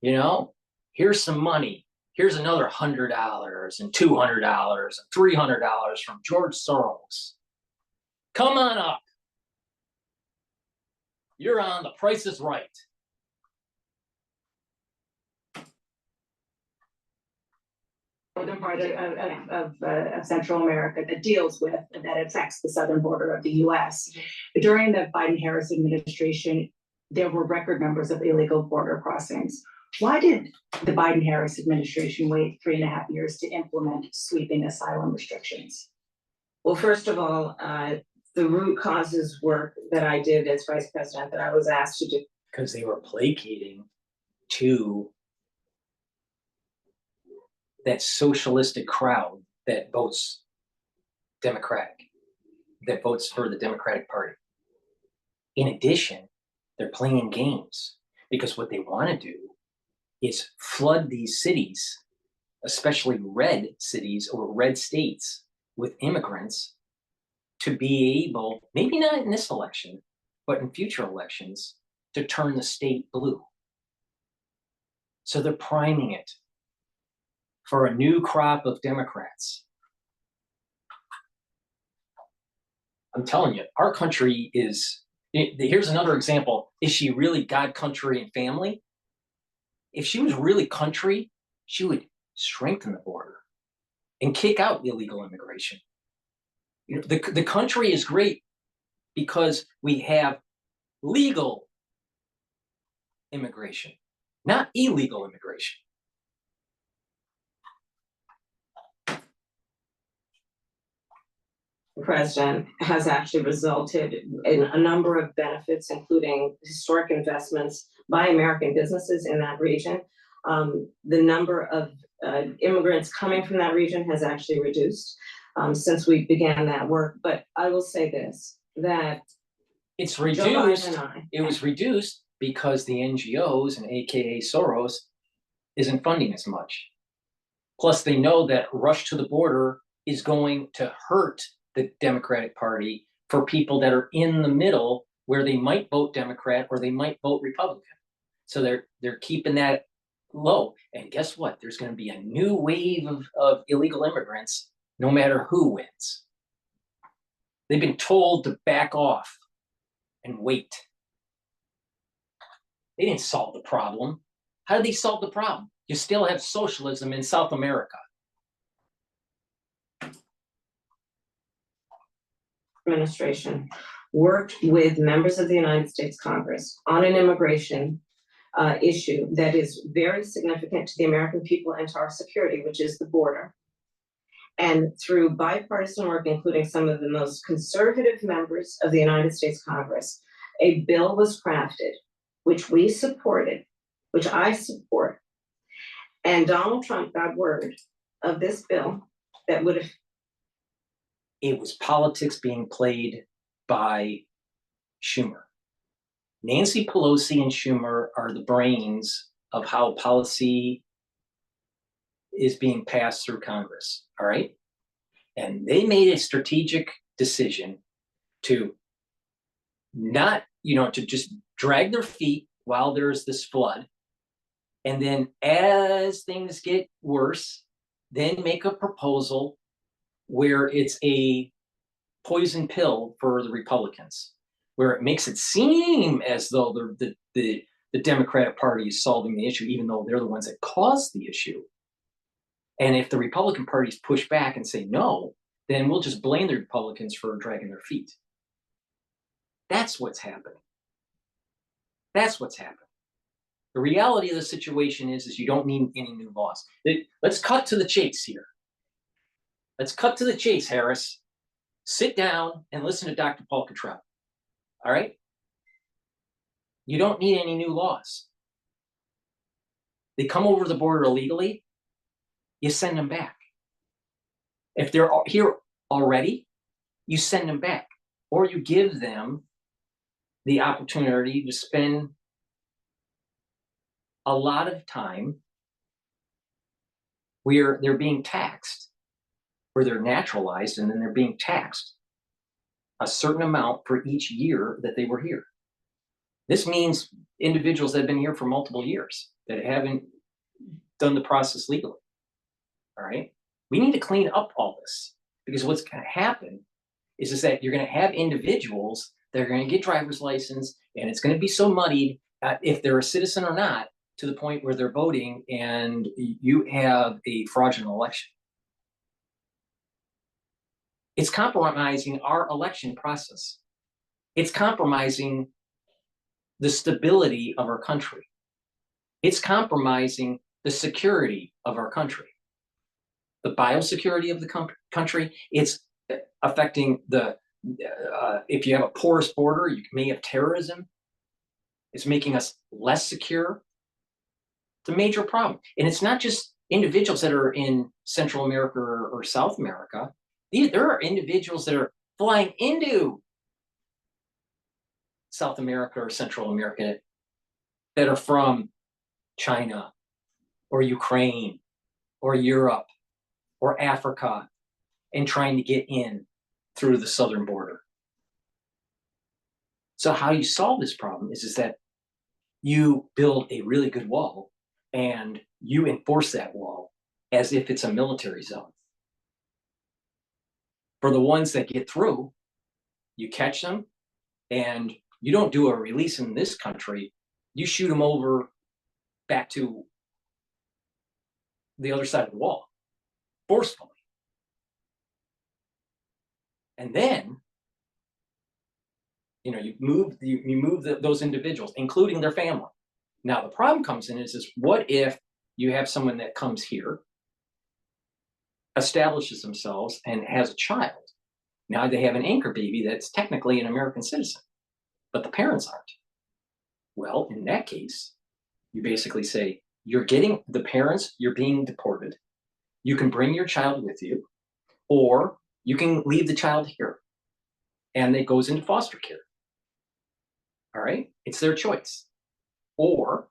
You know, here's some money. Here's another $100 and $200 and $300 from George Soros. Come on up. You're on The Price is Right. Northern part of Central America that deals with, that affects the southern border of the US. During the Biden-Harris administration, there were record numbers of illegal border crossings. Why did the Biden-Harris administration wait 3.5 years to implement sweeping asylum restrictions? Well, first of all, the root causes work that I did as Vice President that I was asked to do. Because they were placating to that socialistic crowd that votes Democratic, that votes for the Democratic Party. In addition, they're playing games because what they want to do is flood these cities, especially red cities or red states, with immigrants to be able, maybe not in this election, but in future elections, to turn the state blue. So they're priming it for a new crop of Democrats. I'm telling you, our country is, here's another example. Is she really God, country, and family? If she was really country, she would strengthen the border and kick out illegal immigration. You know, the country is great because we have legal immigration, not illegal immigration. The president has actually resulted in a number of benefits, including historic investments by American businesses in that region. The number of immigrants coming from that region has actually reduced since we began that work. But I will say this, that it's reduced. It was reduced because the NGOs and AKA Soros isn't funding as much. Plus, they know that rush to the border is going to hurt the Democratic Party for people that are in the middle where they might vote Democrat or they might vote Republican. So they're keeping that low. And guess what? There's going to be a new wave of illegal immigrants no matter who wins. They've been told to back off and wait. They didn't solve the problem. How did they solve the problem? You still have socialism in South America. Administration worked with members of the United States Congress on an immigration issue that is very significant to the American people and to our security, which is the border. And through bipartisan work, including some of the most conservative members of the United States Congress, a bill was crafted, which we supported, which I support. And Donald Trump got word of this bill that would have. It was politics being played by Schumer. Nancy Pelosi and Schumer are the brains of how policy is being passed through Congress, all right? And they made a strategic decision to not, to just drag their feet while there's this flood And then as things get worse, then make a proposal where it's a poison pill for the Republicans, where it makes it seem as though the Democratic Party is solving the issue, even though they're the ones that caused the issue. And if the Republican parties push back and say no, then we'll just blame the Republicans for dragging their feet. That's what's happening. That's what's happening. The reality of the situation is you don't need any new laws. Let's cut to the chase here. Let's cut to the chase, Harris. Sit down and listen to Dr. Paul Cottrell. All right? You don't need any new laws. They come over the border illegally, you send them back. If they're here already, you send them back. Or you give them the opportunity to spend a lot of time where they're being taxed, where they're naturalized, and then they're being taxed a certain amount for each year that they were here. This means individuals that have been here for multiple years that haven't done the process legally. All right? We need to clean up all this, because what's going to happen is that you're going to have individuals that are going to get driver's license, and it's going to be so muddied if they're a citizen or not, to the point where they're voting and you have a fraudulent election. It's compromising our election process. It's compromising the stability of our country. It's compromising the security of our country. The biosecurity of the country, it's affecting the, if you have a porous border, you may have terrorism. It's making us less secure. It's a major problem. And it's not just individuals that are in Central America or South America. There are individuals that are flying into South America or Central America that are from China or Ukraine or Europe or Africa and trying to get in through the southern border. So how you solve this problem is that you build a really good wall and you enforce that wall as if it's a military zone. For the ones that get through, you catch them, and you don't do a release in this country. You shoot them over back to the other side of the wall, forcefully. And then, you move those individuals, including their family. Now, the problem comes in is what if you have someone that comes here, establishes themselves, and has a child? Now they have an anchor baby that's technically an American citizen, but the parents aren't. Well, in that case, you basically say, you're getting the parents, you're being deported. You can bring your child with you, or you can leave the child here, and it goes into foster care. All right? It's their choice. Or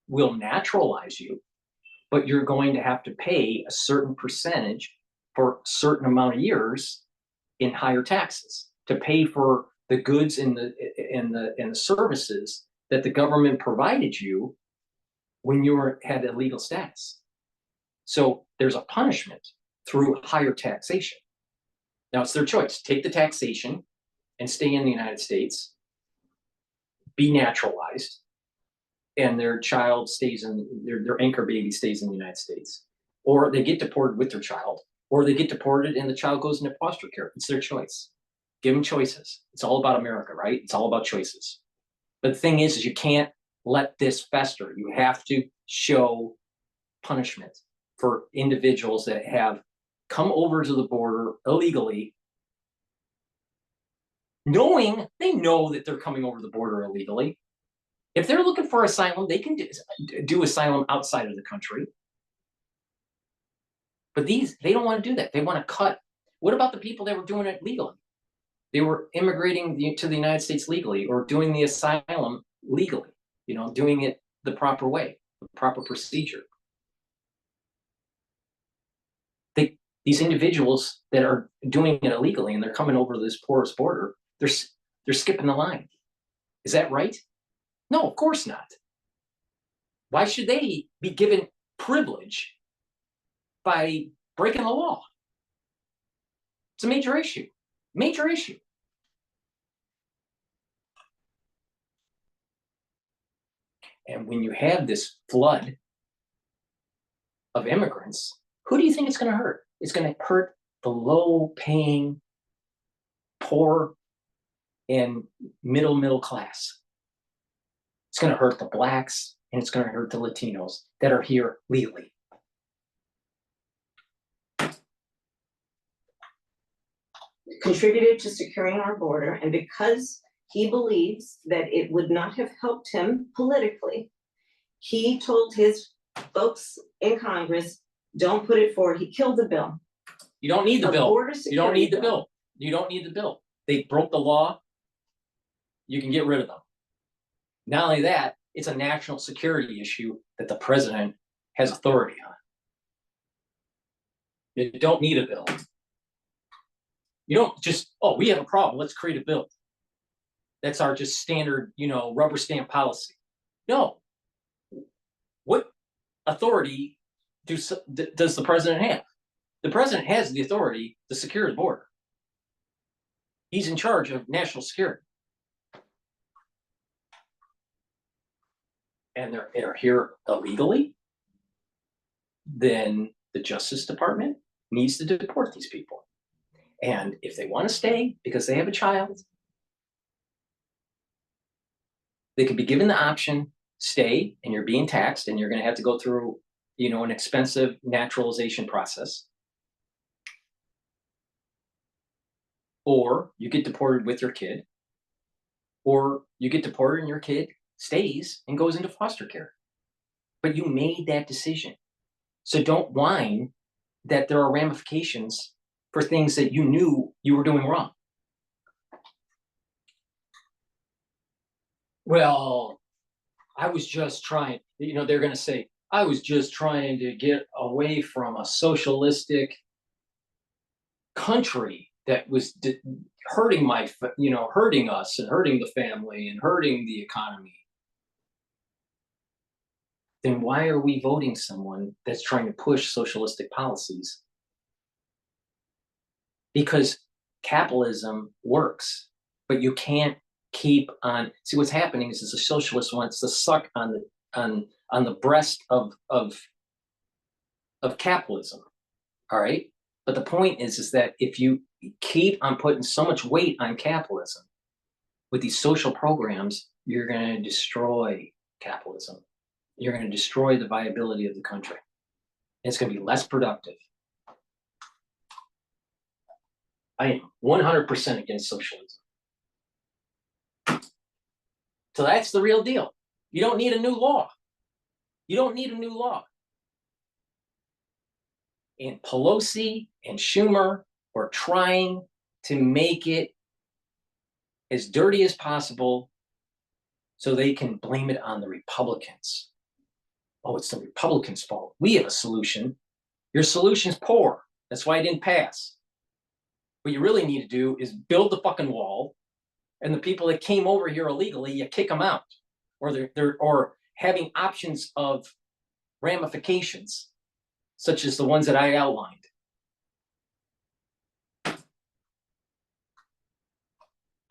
we'll naturalize you, but you're going to have to pay a certain percentage for a certain amount of years in higher taxes to pay for the goods and the services that the government provided you when you had a legal status. So there's a punishment through higher taxation. Now it's their choice. Take the taxation and stay in the United States, be naturalized, and their child stays in, their anchor baby stays in the United States. Or they get deported with their child, or they get deported and the child goes into foster care. It's their choice. Give them choices. It's all about America, right? It's all about choices. But the thing is you can't let this fester. You have to show punishment for individuals that have come over to the border illegally, knowing they know that they're coming over the border illegally. If they're looking for asylum, they can do asylum outside of the country. But they don't want to do that. They want to cut. What about the people that were doing it legally? They were immigrating to the United States legally, or doing the asylum legally, doing it the proper way, the proper procedure. These individuals that are doing it illegally and they're coming over this porous border, they're skipping the line. Is that right? No, of course not. Why should they be given privilege by breaking the law? It's a major issue. Major issue. And when you have this flood of immigrants, who do you think it's going to hurt? It's going to hurt the low-paying, poor, and middle class. It's going to hurt the blacks, and it's going to hurt the Latinos that are here legally. Contributed to securing our border, and because he believes that it would not have helped him politically, he told his folks in Congress, don't put it forward. He killed the bill. You don't need the A bill. border You don't need the security bill. You don't need the bill. They broke the law. You can get rid of them. Not only that, it's a national security issue that the president has authority on. You don't need a bill. You don't just, oh, we have a problem, let's create a bill. That's our just standard, rubber stamp policy. No. What authority does the president have? The president has the authority to secure the border. He's in charge of national security. And they're here illegally, then the Justice Department needs to deport these people. And if they want to stay because they have a child, they could be given the option, stay, and you're being taxed, and you're going to have to go through, an expensive naturalization process. Or you get deported with your kid, or you get deported and your kid stays and goes into foster care. But you made that decision. So don't whine that there are ramifications for things that you knew you were doing wrong. Well, I was just trying, they're going to say, I was just trying to get away from a socialistic country that was hurting hurting us and hurting the family and hurting the economy. Then why are we voting someone that's trying to push socialistic policies? Because capitalism works, but you can't keep on. See, what's happening is the socialist wants to suck on the breast of capitalism. All right. But the point is that if you keep on putting so much weight on capitalism with these social programs, you're going to destroy capitalism. You're going to destroy the viability of the country. It's going to be less productive. I am 100% against socialism. So that's the real deal. You don't need a new law. You don't need a new law. And Pelosi and Schumer are trying to make it as dirty as possible so they can blame it on the Republicans. Oh, it's the Republicans' fault. We have a solution. Your solution's poor. That's why it didn't pass. What you really need to do is build the fucking wall, and the people that came over here illegally, you kick them out, or they're having options of ramifications, such as the ones that I outlined. It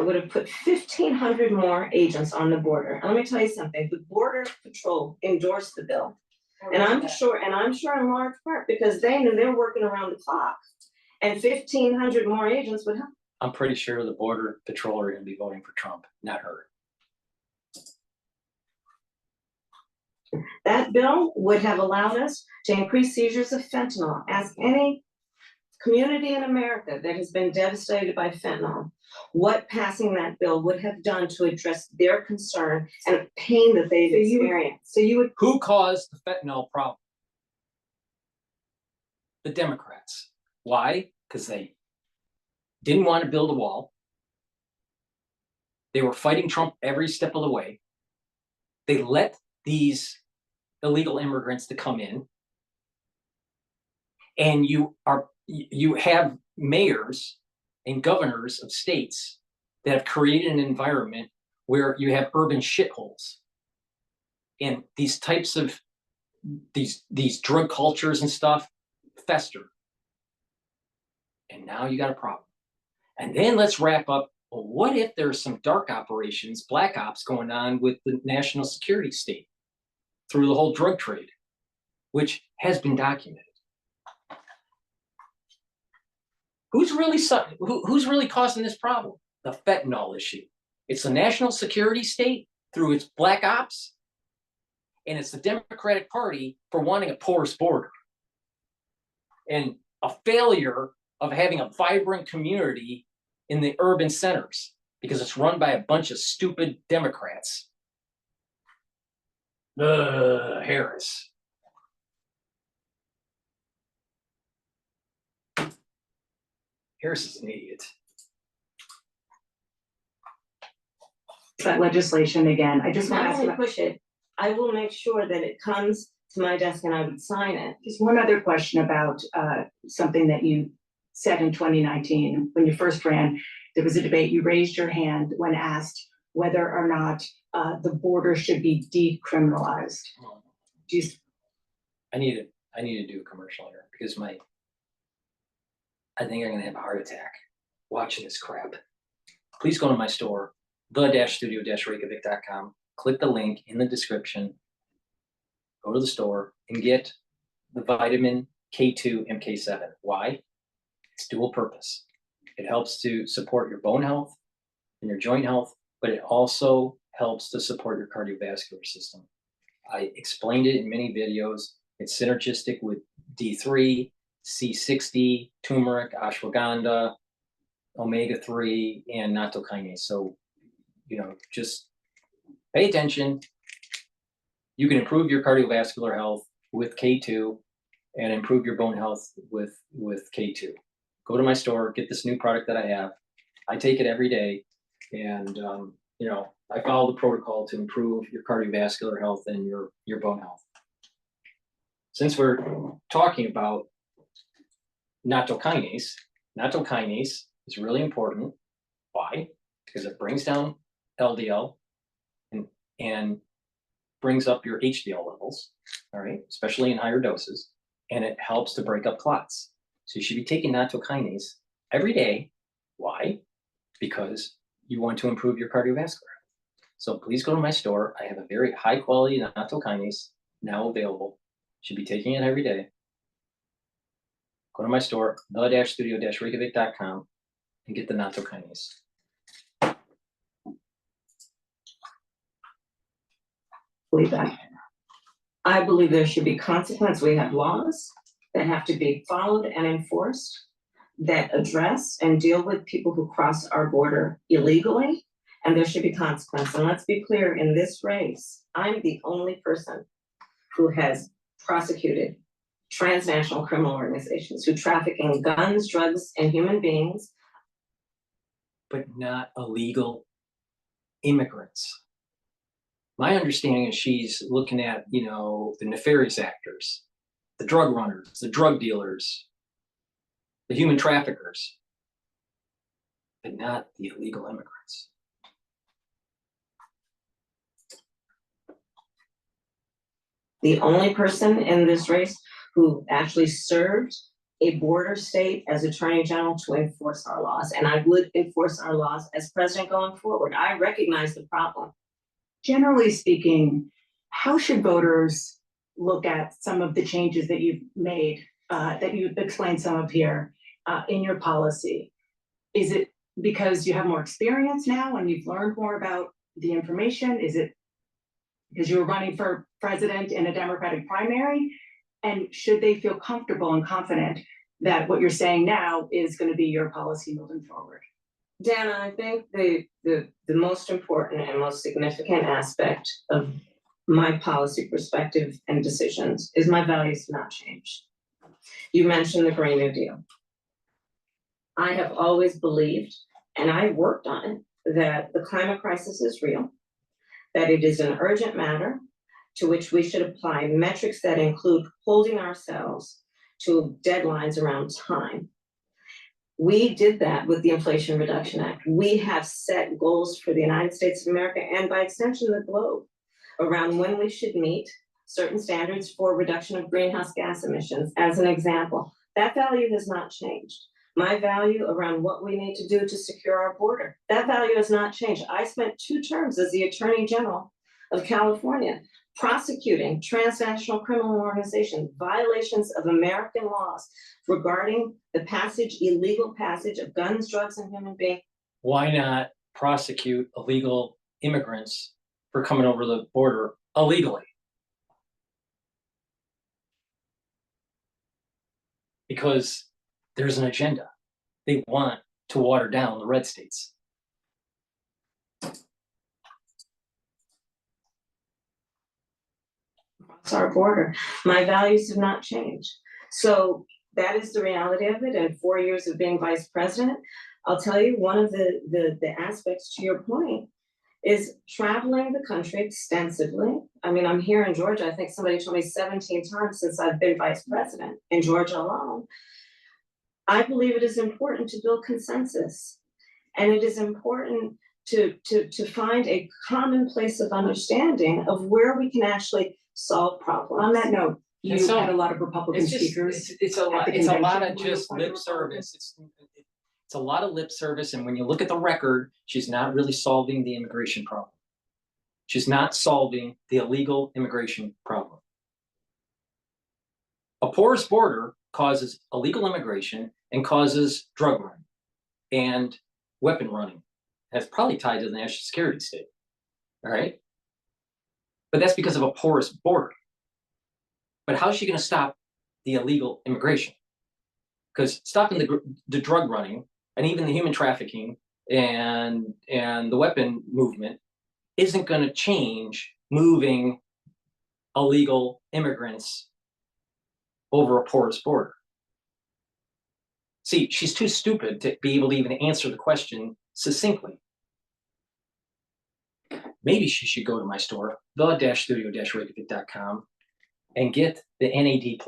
would have put 1,500 more agents on the border. And let me tell you something, the Border Patrol endorsed the bill. And I'm sure in large part because they knew they were working around the clock. And 1,500 more agents would help. I'm pretty sure the Border Patrol are going to be voting for Trump, not her. That bill would have allowed us to increase seizures of fentanyl. Ask any community in America that has been devastated by fentanyl what passing that bill would have done to address their concern and pain that they've experienced. Who caused the fentanyl problem? The Democrats. Why? Because they didn't want to build a wall. They were fighting Trump every step of the way. They let these illegal immigrants to come in. And you have mayors and governors of states that have created an environment where you have urban shitholes. And these types of these drug cultures and stuff fester. And now you got a problem. And then let's wrap up. Well, what if there's some dark operations, black ops going on with the national security state through the whole drug trade, which has been documented? Who's really causing this problem? The fentanyl issue. It's the national security state through its black ops, and it's the Democratic Party for wanting a porous border and a failure of having a vibrant community in the urban centers because it's run by a bunch of stupid Democrats. Harris. Harris is an idiot. That legislation again, I just want to Not ask only about push it, I will make sure that it comes to my desk and I would sign it. just one other question about something that you said in 2019 when you first ran. There was a debate, you raised your hand when asked whether or not the border should be decriminalized. Do you, I need to do a commercial here because I think I'm gonna have a heart attack watching this crap. Please go to my store, the-studio-reykjavik.com, click the link in the description, go to the store and get the vitamin K2 MK7. Why? It's dual purpose. It helps to support your bone health and your joint health, but it also helps to support your cardiovascular system. I explained it in many videos. It's synergistic with D3, C60, turmeric, ashwagandha, omega-3, and nattokinase. So, just pay attention. You can improve your cardiovascular health with K2 and improve your bone health with K2. Go to my store, get this new product that I have. I take it every day, and I follow the protocol to improve your cardiovascular health and your bone health. Since we're talking about nattokinase is really important. Why? Because it brings down LDL and brings up your HDL levels, all right, especially in higher doses, and it helps to break up clots. So you should be taking nattokinase every day. Why? Because you want to improve your cardiovascular health. So please go to my store. I have a very high quality nattokinase now available. Should be taking it every day. Go to my store, the-studio-reykjavik.com, and get the nattokinase. believe that? I believe there should be consequence. We have laws that have to be followed and enforced that address and deal with people who cross our border illegally, and there should be consequence. And let's be clear, in this race, I'm the only person who has prosecuted transnational criminal organizations who traffic in guns, drugs, and human beings. But not illegal immigrants. My understanding is she's looking at, the nefarious actors, the drug runners, the drug dealers, the human traffickers, but not the illegal immigrants. The only person in this race who actually served a border state as Attorney General to enforce our laws. And I would enforce our laws as president going forward. I recognize the problem. Generally speaking, how should voters look at some of the changes that you've made, that you've explained some of here in your policy? Is it because you have more experience now and you've learned more about the information? Is it because you were running for president in a Democratic primary? And should they feel comfortable and confident that what you're saying now is going to be your policy moving forward? Dana, I think the most important and most significant aspect of my policy perspective and decisions is my values have not changed. You mentioned the Green New Deal. I have always believed, and I worked on it, that the climate crisis is real, that it is an urgent matter to which we should apply metrics that include holding ourselves to deadlines around time. We did that with the Inflation Reduction Act. We have set goals for the United States of America and by extension the globe around when we should meet certain standards for reduction of greenhouse gas emissions, as an example. That value has not changed. My value around what we need to do to secure our border, that value has not changed. I spent 2 terms as the Attorney General of California prosecuting transnational criminal organizations, violations of American laws regarding the illegal passage of guns, drugs, and human beings. Why not prosecute illegal immigrants for coming over the border illegally? Because there's an agenda. They want to water down the red states. Across our border, my values have not changed. So that is the reality of it. And 4 years of being vice president, I'll tell you, one of the aspects to your point is traveling the country extensively. I mean, I'm here in Georgia. I think somebody told me 17 times since I've been vice president in Georgia alone. I believe it is important to build consensus, and it is important to find a common place of understanding of where we can actually solve problems. On that note, you And so, had a lot of Republican speakers. It's a at lot. the It's a lot convention. of Were you just appointed lip Republican? service. It's a lot of lip service, and when you look at the record, she's not really solving the immigration problem. She's not solving the illegal immigration problem. A porous border causes illegal immigration and causes drug running and weapon running. That's probably tied to the national security state. All right. But that's because of a porous border. But how's she going to stop the illegal immigration? Because stopping the drug running and even the human trafficking and the weapon movement isn't going to change moving illegal immigrants over a porous border. See, she's too stupid to be able to even answer the question succinctly. Maybe she should go to my store, the-studio-reykjavik.com, and get the NAD+.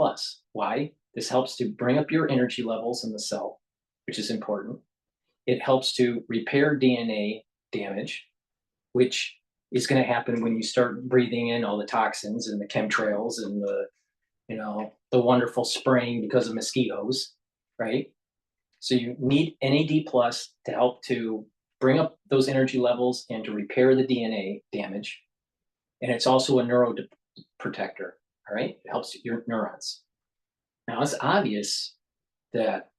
Why? This helps to bring up your energy levels in the cell, which is important. It helps to repair DNA damage, which is going to happen when you start breathing in all the toxins and the chemtrails and the wonderful spraying because of mosquitoes, right? So you need NAD+ to help to bring up those energy levels and to repair the DNA damage. And it's also a neuroprotector, all right? It helps your neurons. Now, it's obvious that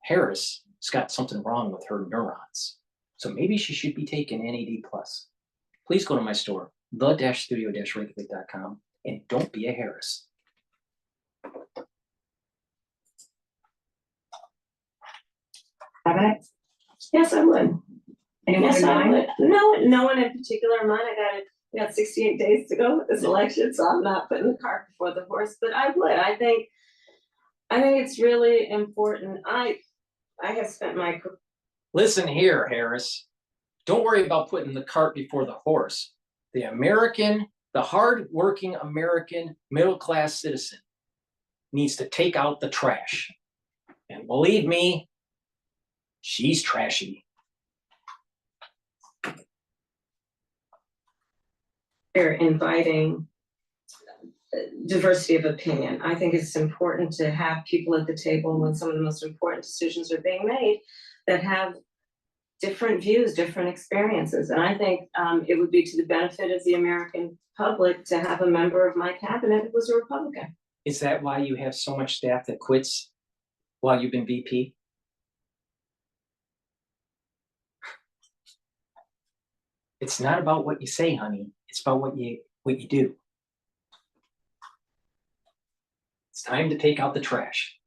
Harris has got something wrong with her neurons. So maybe she should be taking NAD+. Please go to my store, the-studio-reykjavik.com, and don't be a Harris. Have it? Yes, I would. Anyone Yes, in I mind? would. No one in particular in mind. We got 68 days to go with this election, so I'm not putting the cart before the horse, but I would. I think it's really important. I have spent my career. Listen here, Harris. Don't worry about putting the cart before the horse. The hard-working American middle-class citizen needs to take out the trash. And believe me, she's trashy. They're inviting diversity of opinion. I think it's important to have people at the table when some of the most important decisions are being made that have different views, different experiences. And I think it would be to the benefit of the American public to have a member of my cabinet who was a Republican. Is that why you have so much staff that quits while you've been VP? It's not about what you say, honey. It's about what you do. It's time to take out the trash.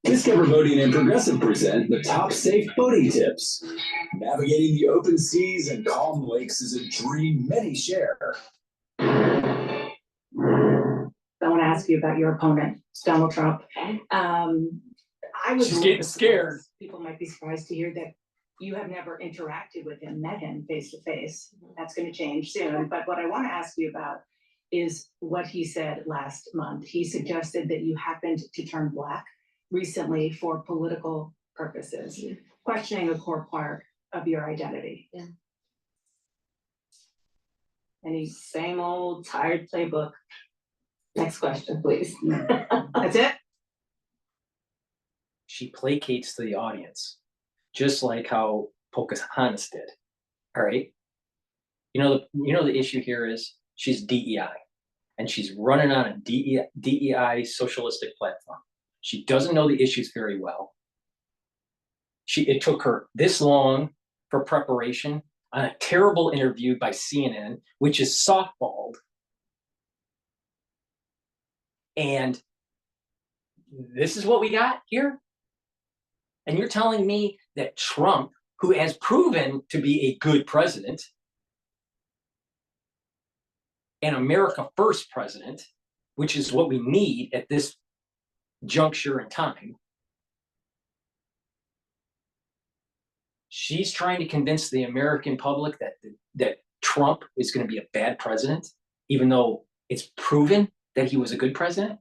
Discover Boating and Progressive present the top safe boating tips. Navigating the open seas and calm lakes is a dream many share. I want to ask you about your opponent, Donald Trump. I was She's getting scared. People might be surprised to hear that you have never interacted with him, met him face to face. That's going to change soon. But what I want to ask you about is what he said last month. He suggested that you happened to turn Black recently for political purposes, questioning a core of your identity. Yeah. Any, Same old tired playbook. Next question, please. that's it? She placates to the audience, just like how Pocahontas did. All right. You know the issue here is she's DEI, and she's running on a DEI socialistic platform. She doesn't know the issues very well. It took her this long for preparation on a terrible interview by CNN, which is softballed. And this is what we got here. And you're telling me that Trump, who has proven to be a good president, an America First president, which is what we need at this juncture in time, she's trying to convince the American public that Trump is going to be a bad president, even though it's proven that he was a good president.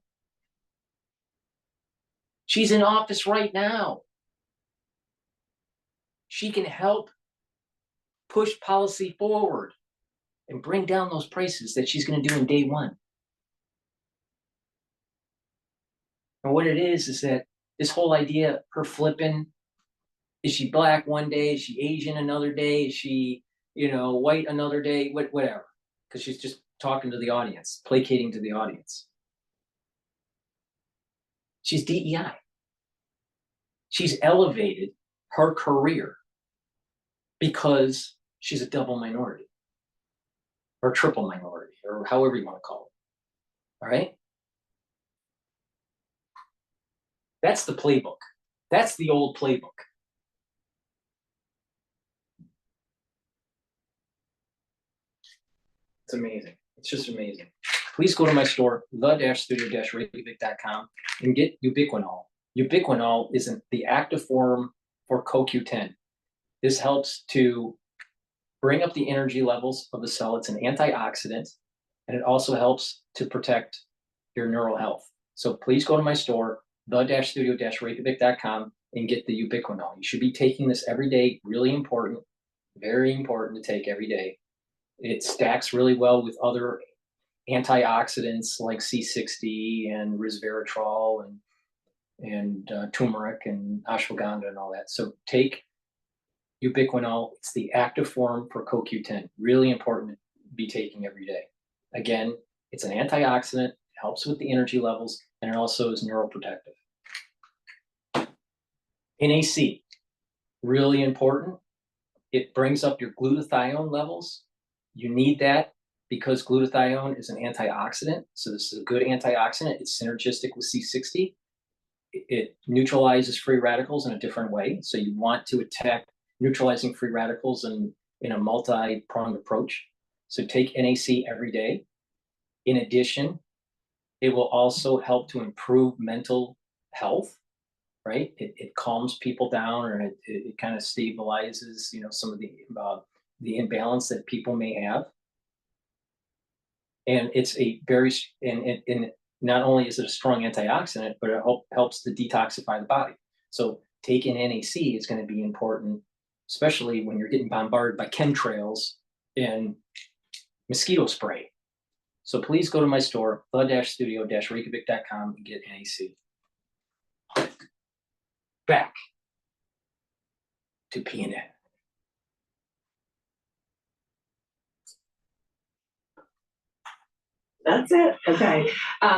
She's in office right now. She can help push policy forward and bring down those prices that she's going to do in day one. And what it is that this whole idea, her flipping, is she black one day? Is she Asian another day? Is she, white another day? Whatever. Because she's just talking to the audience, placating to the audience. She's DEI. She's elevated her career because she's a double minority or triple minority or however you want to call it. All right? That's the playbook. That's the old playbook. It's amazing. It's just amazing. Please go to my store, the-studio-reykjavik.com, and get ubiquinol. Ubiquinol is the active form for CoQ10. This helps to bring up the energy levels of the cell. It's an antioxidant, and it also helps to protect your neural health. So please go to my store, the-studio-reykjavik.com, and get the ubiquinol. You should be taking this every day. Really important, very important to take every day. It stacks really well with other antioxidants like C60 and resveratrol and turmeric and ashwagandha and all that. So take ubiquinol. It's the active form for CoQ10. Really important to be taking every day. Again, it's an antioxidant, helps with the energy levels, and it also is neuroprotective. NAC, really important. It brings up your glutathione levels. You need that because glutathione is an antioxidant. So this is a good antioxidant. It's synergistic with C60. It neutralizes free radicals in a different way. So you want to attack neutralizing free radicals in a multi-pronged approach. So take NAC every day. In addition, it will also help to improve mental health, right? It calms people down, or it kind of stabilizes, some of the imbalance that people may have. And it's and not only is it a strong antioxidant, but it helps to detoxify the body. So taking NAC is going to be important, especially when you're getting bombarded by chemtrails and mosquito spray. So please go to my store, the-studio-reykjavik.com, and get NAC. Back to PNN. That's it. Okay.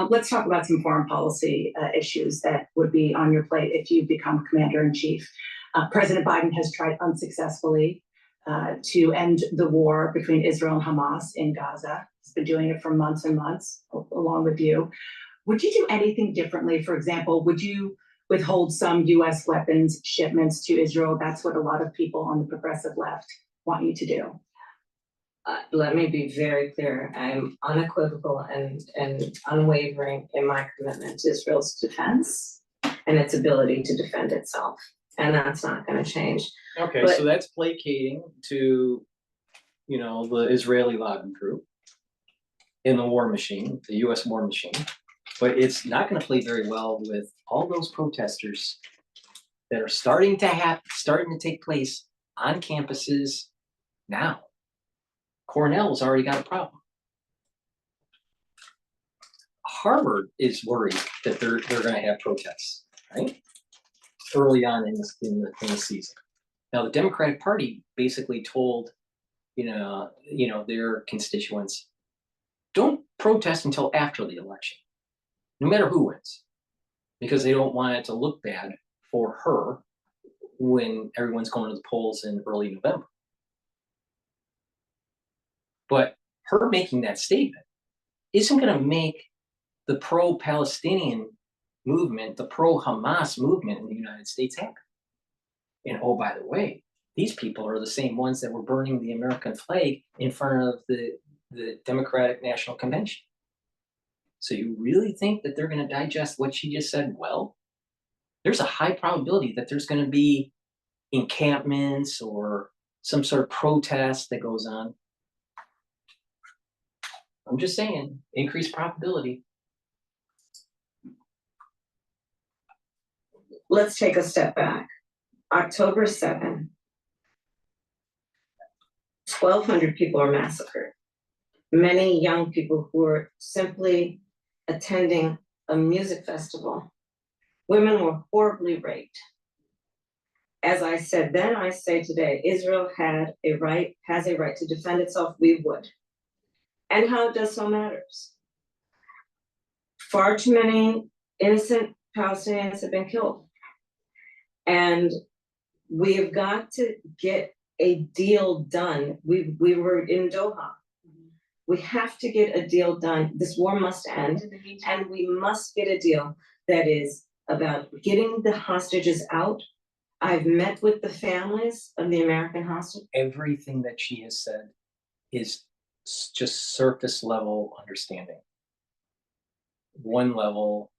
Let's talk about some foreign policy issues that would be on your plate if you become commander-in-chief. President Biden has tried unsuccessfully to end the war between Israel and Hamas in Gaza. He's been doing it for months and months, along with you. Would you do anything differently? For example, would you withhold some U.S. weapons shipments to Israel? That's what a lot of people on the progressive left want you to do. Let me be very clear. I'm unequivocal and unwavering in my commitment to Israel's defense and its ability to defend itself. And that's not going to change. Okay, But- so that's placating to, the Israeli lobby group in the war machine, the U.S. war machine. But it's not going to play very well with all those protesters that are starting to take place on campuses now. Cornell's already got a problem. Harvard is worried that they're going to have protests, right? Early on in the season. Now the Democratic Party basically told their constituents, don't protest until after the election, no matter who wins, because they don't want it to look bad for her when everyone's going to the polls in early November. But her making that statement isn't going to make the pro-Palestinian movement, the pro-Hamas movement in the United States happen. And oh, by the way, these people are the same ones that were burning the American flag in front of the Democratic National Convention. So you really think that they're going to digest what she just said? Well, there's a high probability that there's going to be encampments or some sort of protest that goes on. I'm just saying, increased probability. Let's take a step back. October 7th, 1,200 people are massacred. Many young people who were simply attending a music festival. Women were horribly raped. As I said then, I say today, Israel has a right to defend itself. We would. And how it does so matters. Far too many innocent Palestinians have been killed. And we have got to get a deal done. We were in Doha. We have to get a deal done. This war must end, and we must get a deal that is about getting the hostages out. I've met with the families of the American hostages. Everything that she has said is just surface level understanding. One level,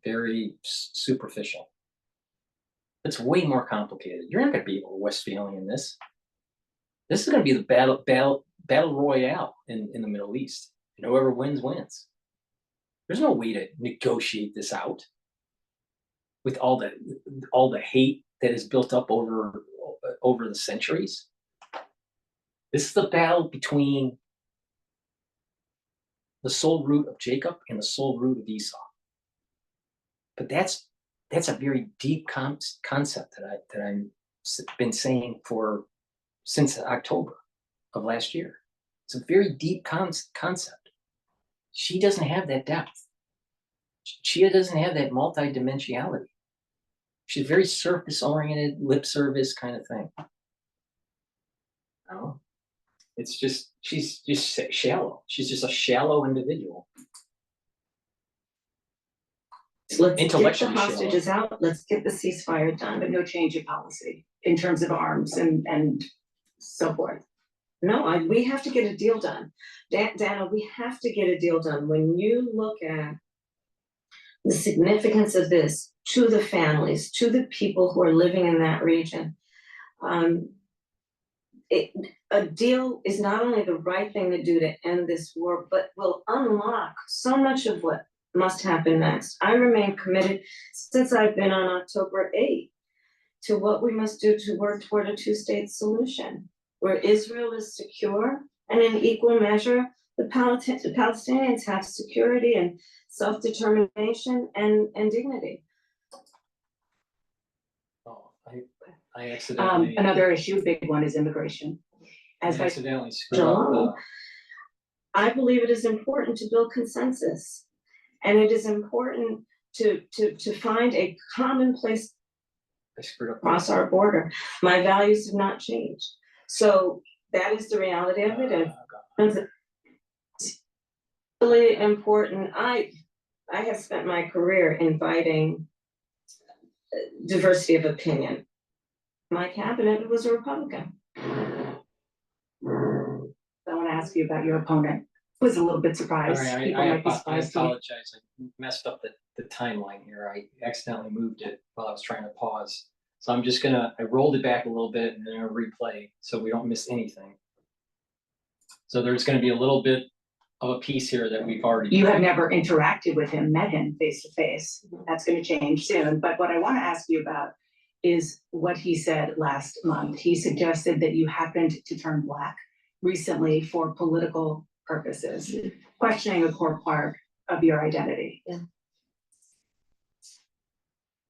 very superficial. It's way more complicated. You're not going to be able to Westphalian this. This is going to be the battle royale in the Middle East. And whoever wins, wins. There's no way to negotiate this out with all the hate that is built up over the centuries. This is the battle between the soul root of Jacob and the soul root of Esau. But that's a very deep concept that I've been saying since October of last year. It's a very deep concept. She doesn't have that depth. She doesn't have that multidimensionality. She's very surface-oriented, lip service kind of thing. Oh, it's just, she's just shallow. She's just a shallow individual. Let's get the hostages out. Let's get the ceasefire done. But no change in policy in terms of arms and so forth. No, we have to get a deal done. Dana, we have to get a deal done. When you look at the significance of this to the families, to the people who are living in that region, a deal is not only the right thing to do to end this war, but will unlock so much of what must happen next. I remain committed since I've been on October 8th to what we must do to work toward a two-state solution where Israel is secure and in equal measure the Palestinians have security and self-determination and dignity. Oh, I accidentally another issue, big one, is immigration. As I I accidentally screwed up. I believe it is important to build consensus, and it is important to find a common place I screwed up across our border. My values have not changed. So that is the reality of it. And it's really important. I have spent my career inviting diversity of opinion. My cabinet was a Republican. want to ask you about your opponent. Was a little bit surprised. All right, People might be surprised too. apologize. I messed up the timeline here. I accidentally moved it while I was trying to pause. So I'm just I rolled it back a little bit and then I'll replay so we don't miss anything. So there's going to be a little bit of a piece here that we've already. You have never interacted with him, met him face to face. That's going to change soon. But what I want to ask you about is what he said last month. He suggested that you happened to turn Black recently for political purposes, questioning a core part of your identity. Yeah.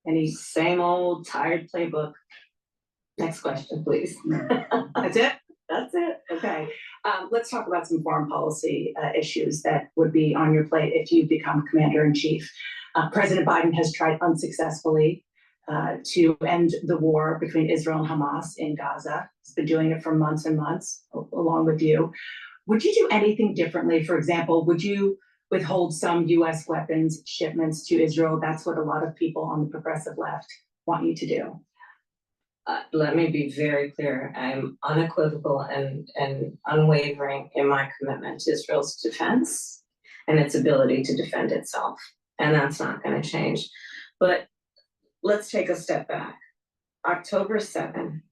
Any, Same old tired playbook. Next question, please. that's it? That's it. Okay, let's talk about some foreign policy issues that would be on your plate if you become commander-in-chief. President Biden has tried unsuccessfully to end the war between Israel and Hamas in Gaza. He's been doing it for months and months, along with you. Would you do anything differently? For example, would you withhold some US weapons shipments to Israel? That's what a lot of people on the progressive left want you to do. Let me be very clear. I'm unequivocal and unwavering in my commitment to Israel's defense and its ability to defend itself. And that's not going to change. But let's take a step back. October 7,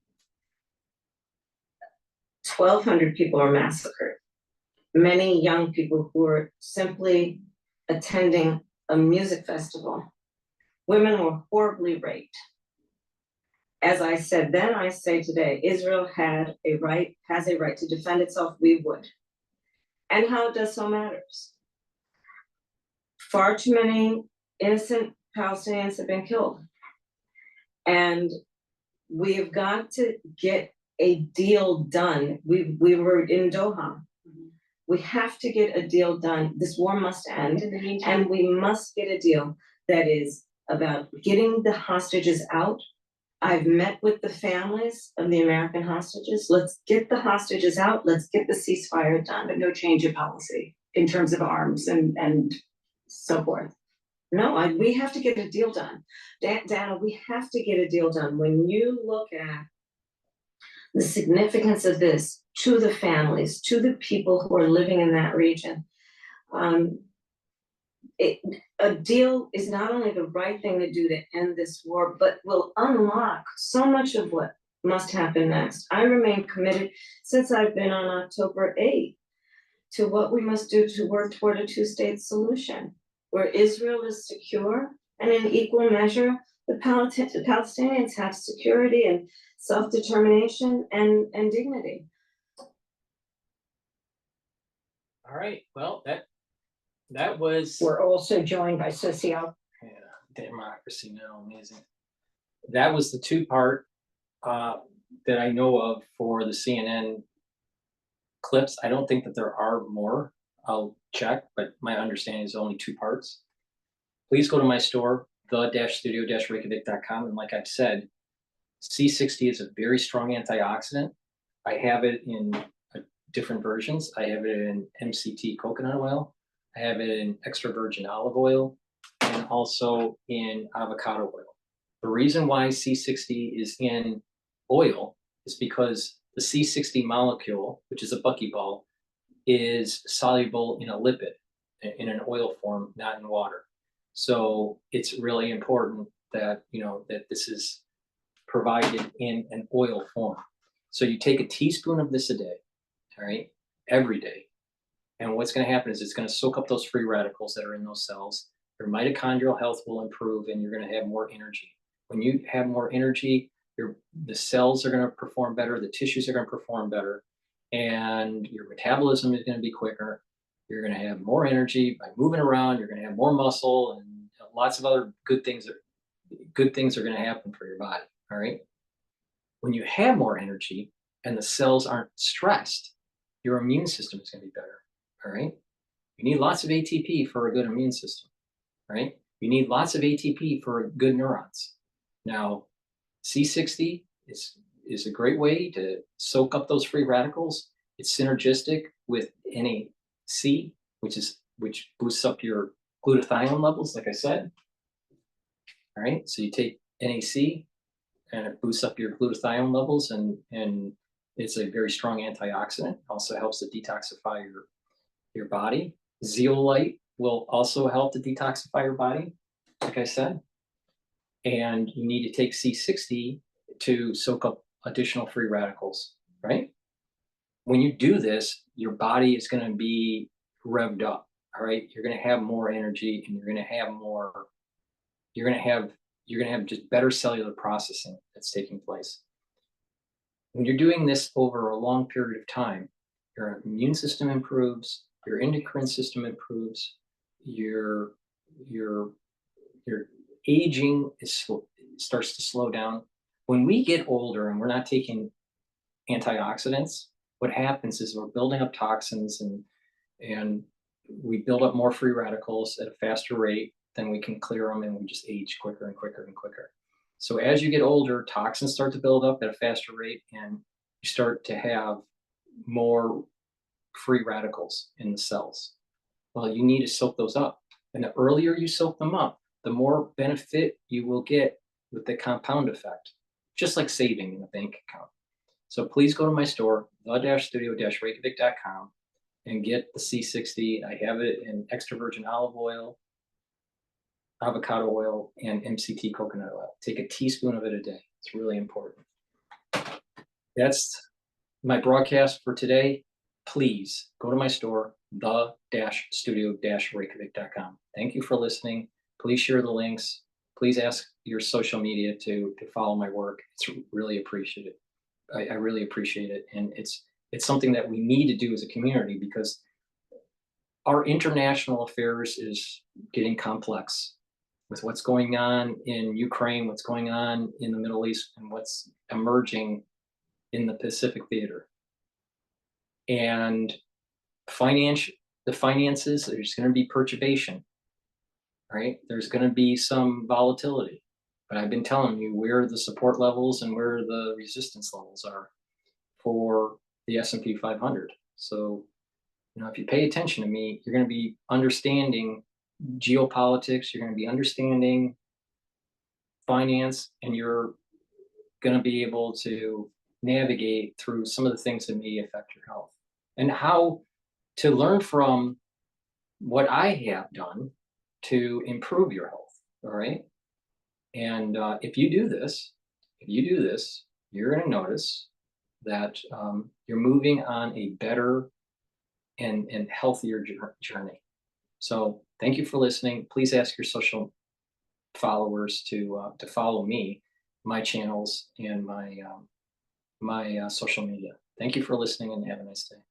1,200 people were massacred. Many young people who were simply attending a music festival. Women were horribly raped. As I said then, I say today, Israel has a right to defend itself. We would. And how it does so matters. Far too many innocent Palestinians have been killed. And we've got to get a deal done. We were in Doha. We have to get a deal done. This war must end. And we must get a deal that is about getting the hostages out. I've met with the families of the American hostages. Let's get the hostages out. Let's get the ceasefire done. But no change in policy in terms of arms and so forth. No, we have to get a deal done. Dana, we have to get a deal done. When you look at the significance of this to the families, to the people who are living in that region, a deal is not only the right thing to do to end this war, but will unlock so much of what must happen next. I remain committed since I've been on October 8th to what we must do to work toward a two-state solution, where Israel is secure and in equal measure, the Palestinians have security and self-determination and dignity. All right, well, that was. We're also joined by Socio. Yeah, democracy now, amazing. That was the two-part that I know of for the CNN clips. I don't think that there are more. I'll check, but my understanding is only two parts. Please go to my store, the-studio-reykjavik.com, and like I've said, C60 is a very strong antioxidant. I have it in different versions. I have it in MCT coconut oil. I have it in extra virgin olive oil and also in avocado oil. The reason why C60 is in oil is because the C60 molecule, which is a buckyball, is soluble in a lipid, in an oil form, not in water. So it's really important that, that this is provided in an oil form. So you take a teaspoon of this a day, all right, every day. And what's going to happen is it's going to soak up those free radicals that are in those cells. Your mitochondrial health will improve and you're going to have more energy. When you have more energy, the cells are going to perform better, the tissues are going to perform better, and your metabolism is going to be quicker. You're going to have more energy by moving around, you're going to have more muscle, and lots of other good things are going to happen for your body, all right? When you have more energy and the cells aren't stressed, your immune system is going to be better. All right. You need lots of ATP for a good immune system, right? You need lots of ATP for good neurons. Now, C60 is a great way to soak up those free radicals. It's synergistic with NAC, which boosts up your glutathione levels, like I said. All right. So you take NAC and it boosts up your glutathione levels, and it's a very strong antioxidant. It also helps to detoxify your body. Zeolite will also help to detoxify your body, like I said. And you need to take C60 to soak up additional free radicals, right? When you do this, your body is going to be revved up, all right? You're going to have more energy and you're going to have you're gonna have just better cellular processing that's taking place. When you're doing this over a long period of time, your immune system improves, your endocrine system improves, your aging starts to slow down. When we get older and we're not taking antioxidants, what happens is we're building up toxins and we build up more free radicals at a faster rate than we can clear them, and we just age quicker and quicker and quicker. So as you get older, toxins start to build up at a faster rate, and you start to have more free radicals in the cells. Well, you need to soak those up. And the earlier you soak them up, the more benefit you will get with the compound effect, just like saving in a bank account. So please go to my store, the-studio-reykjavik.com, and get the C60. I have it in extra virgin olive oil, avocado oil, and MCT coconut oil. Take a teaspoon of it a day. It's really important. That's my broadcast for today. Please go to my store, the-studio-reykjavik.com. Thank you for listening. Please share the links. Please ask your social media to follow my work. It's really appreciated. I really appreciate it. And it's something that we need to do as a community, because our international affairs is getting complex with what's going on in Ukraine, what's going on in the Middle East, and what's emerging in the Pacific theater. And the finances, there's going to be perturbation, right? There's going to be some volatility. But I've been telling you where the support levels and where the resistance levels are for the S&P 500. So, if you pay attention to me, you're going to be understanding geopolitics, you're going to be understanding finance, and you're going to be able to navigate through some of the things that may affect your health, and how to learn from what I have done to improve your health. All right. And if you do this, you're going to notice that you're moving on a better and healthier journey. So thank you for listening. Please ask your social followers to follow me, my channels, and my social media. Thank you for listening, and have a nice day.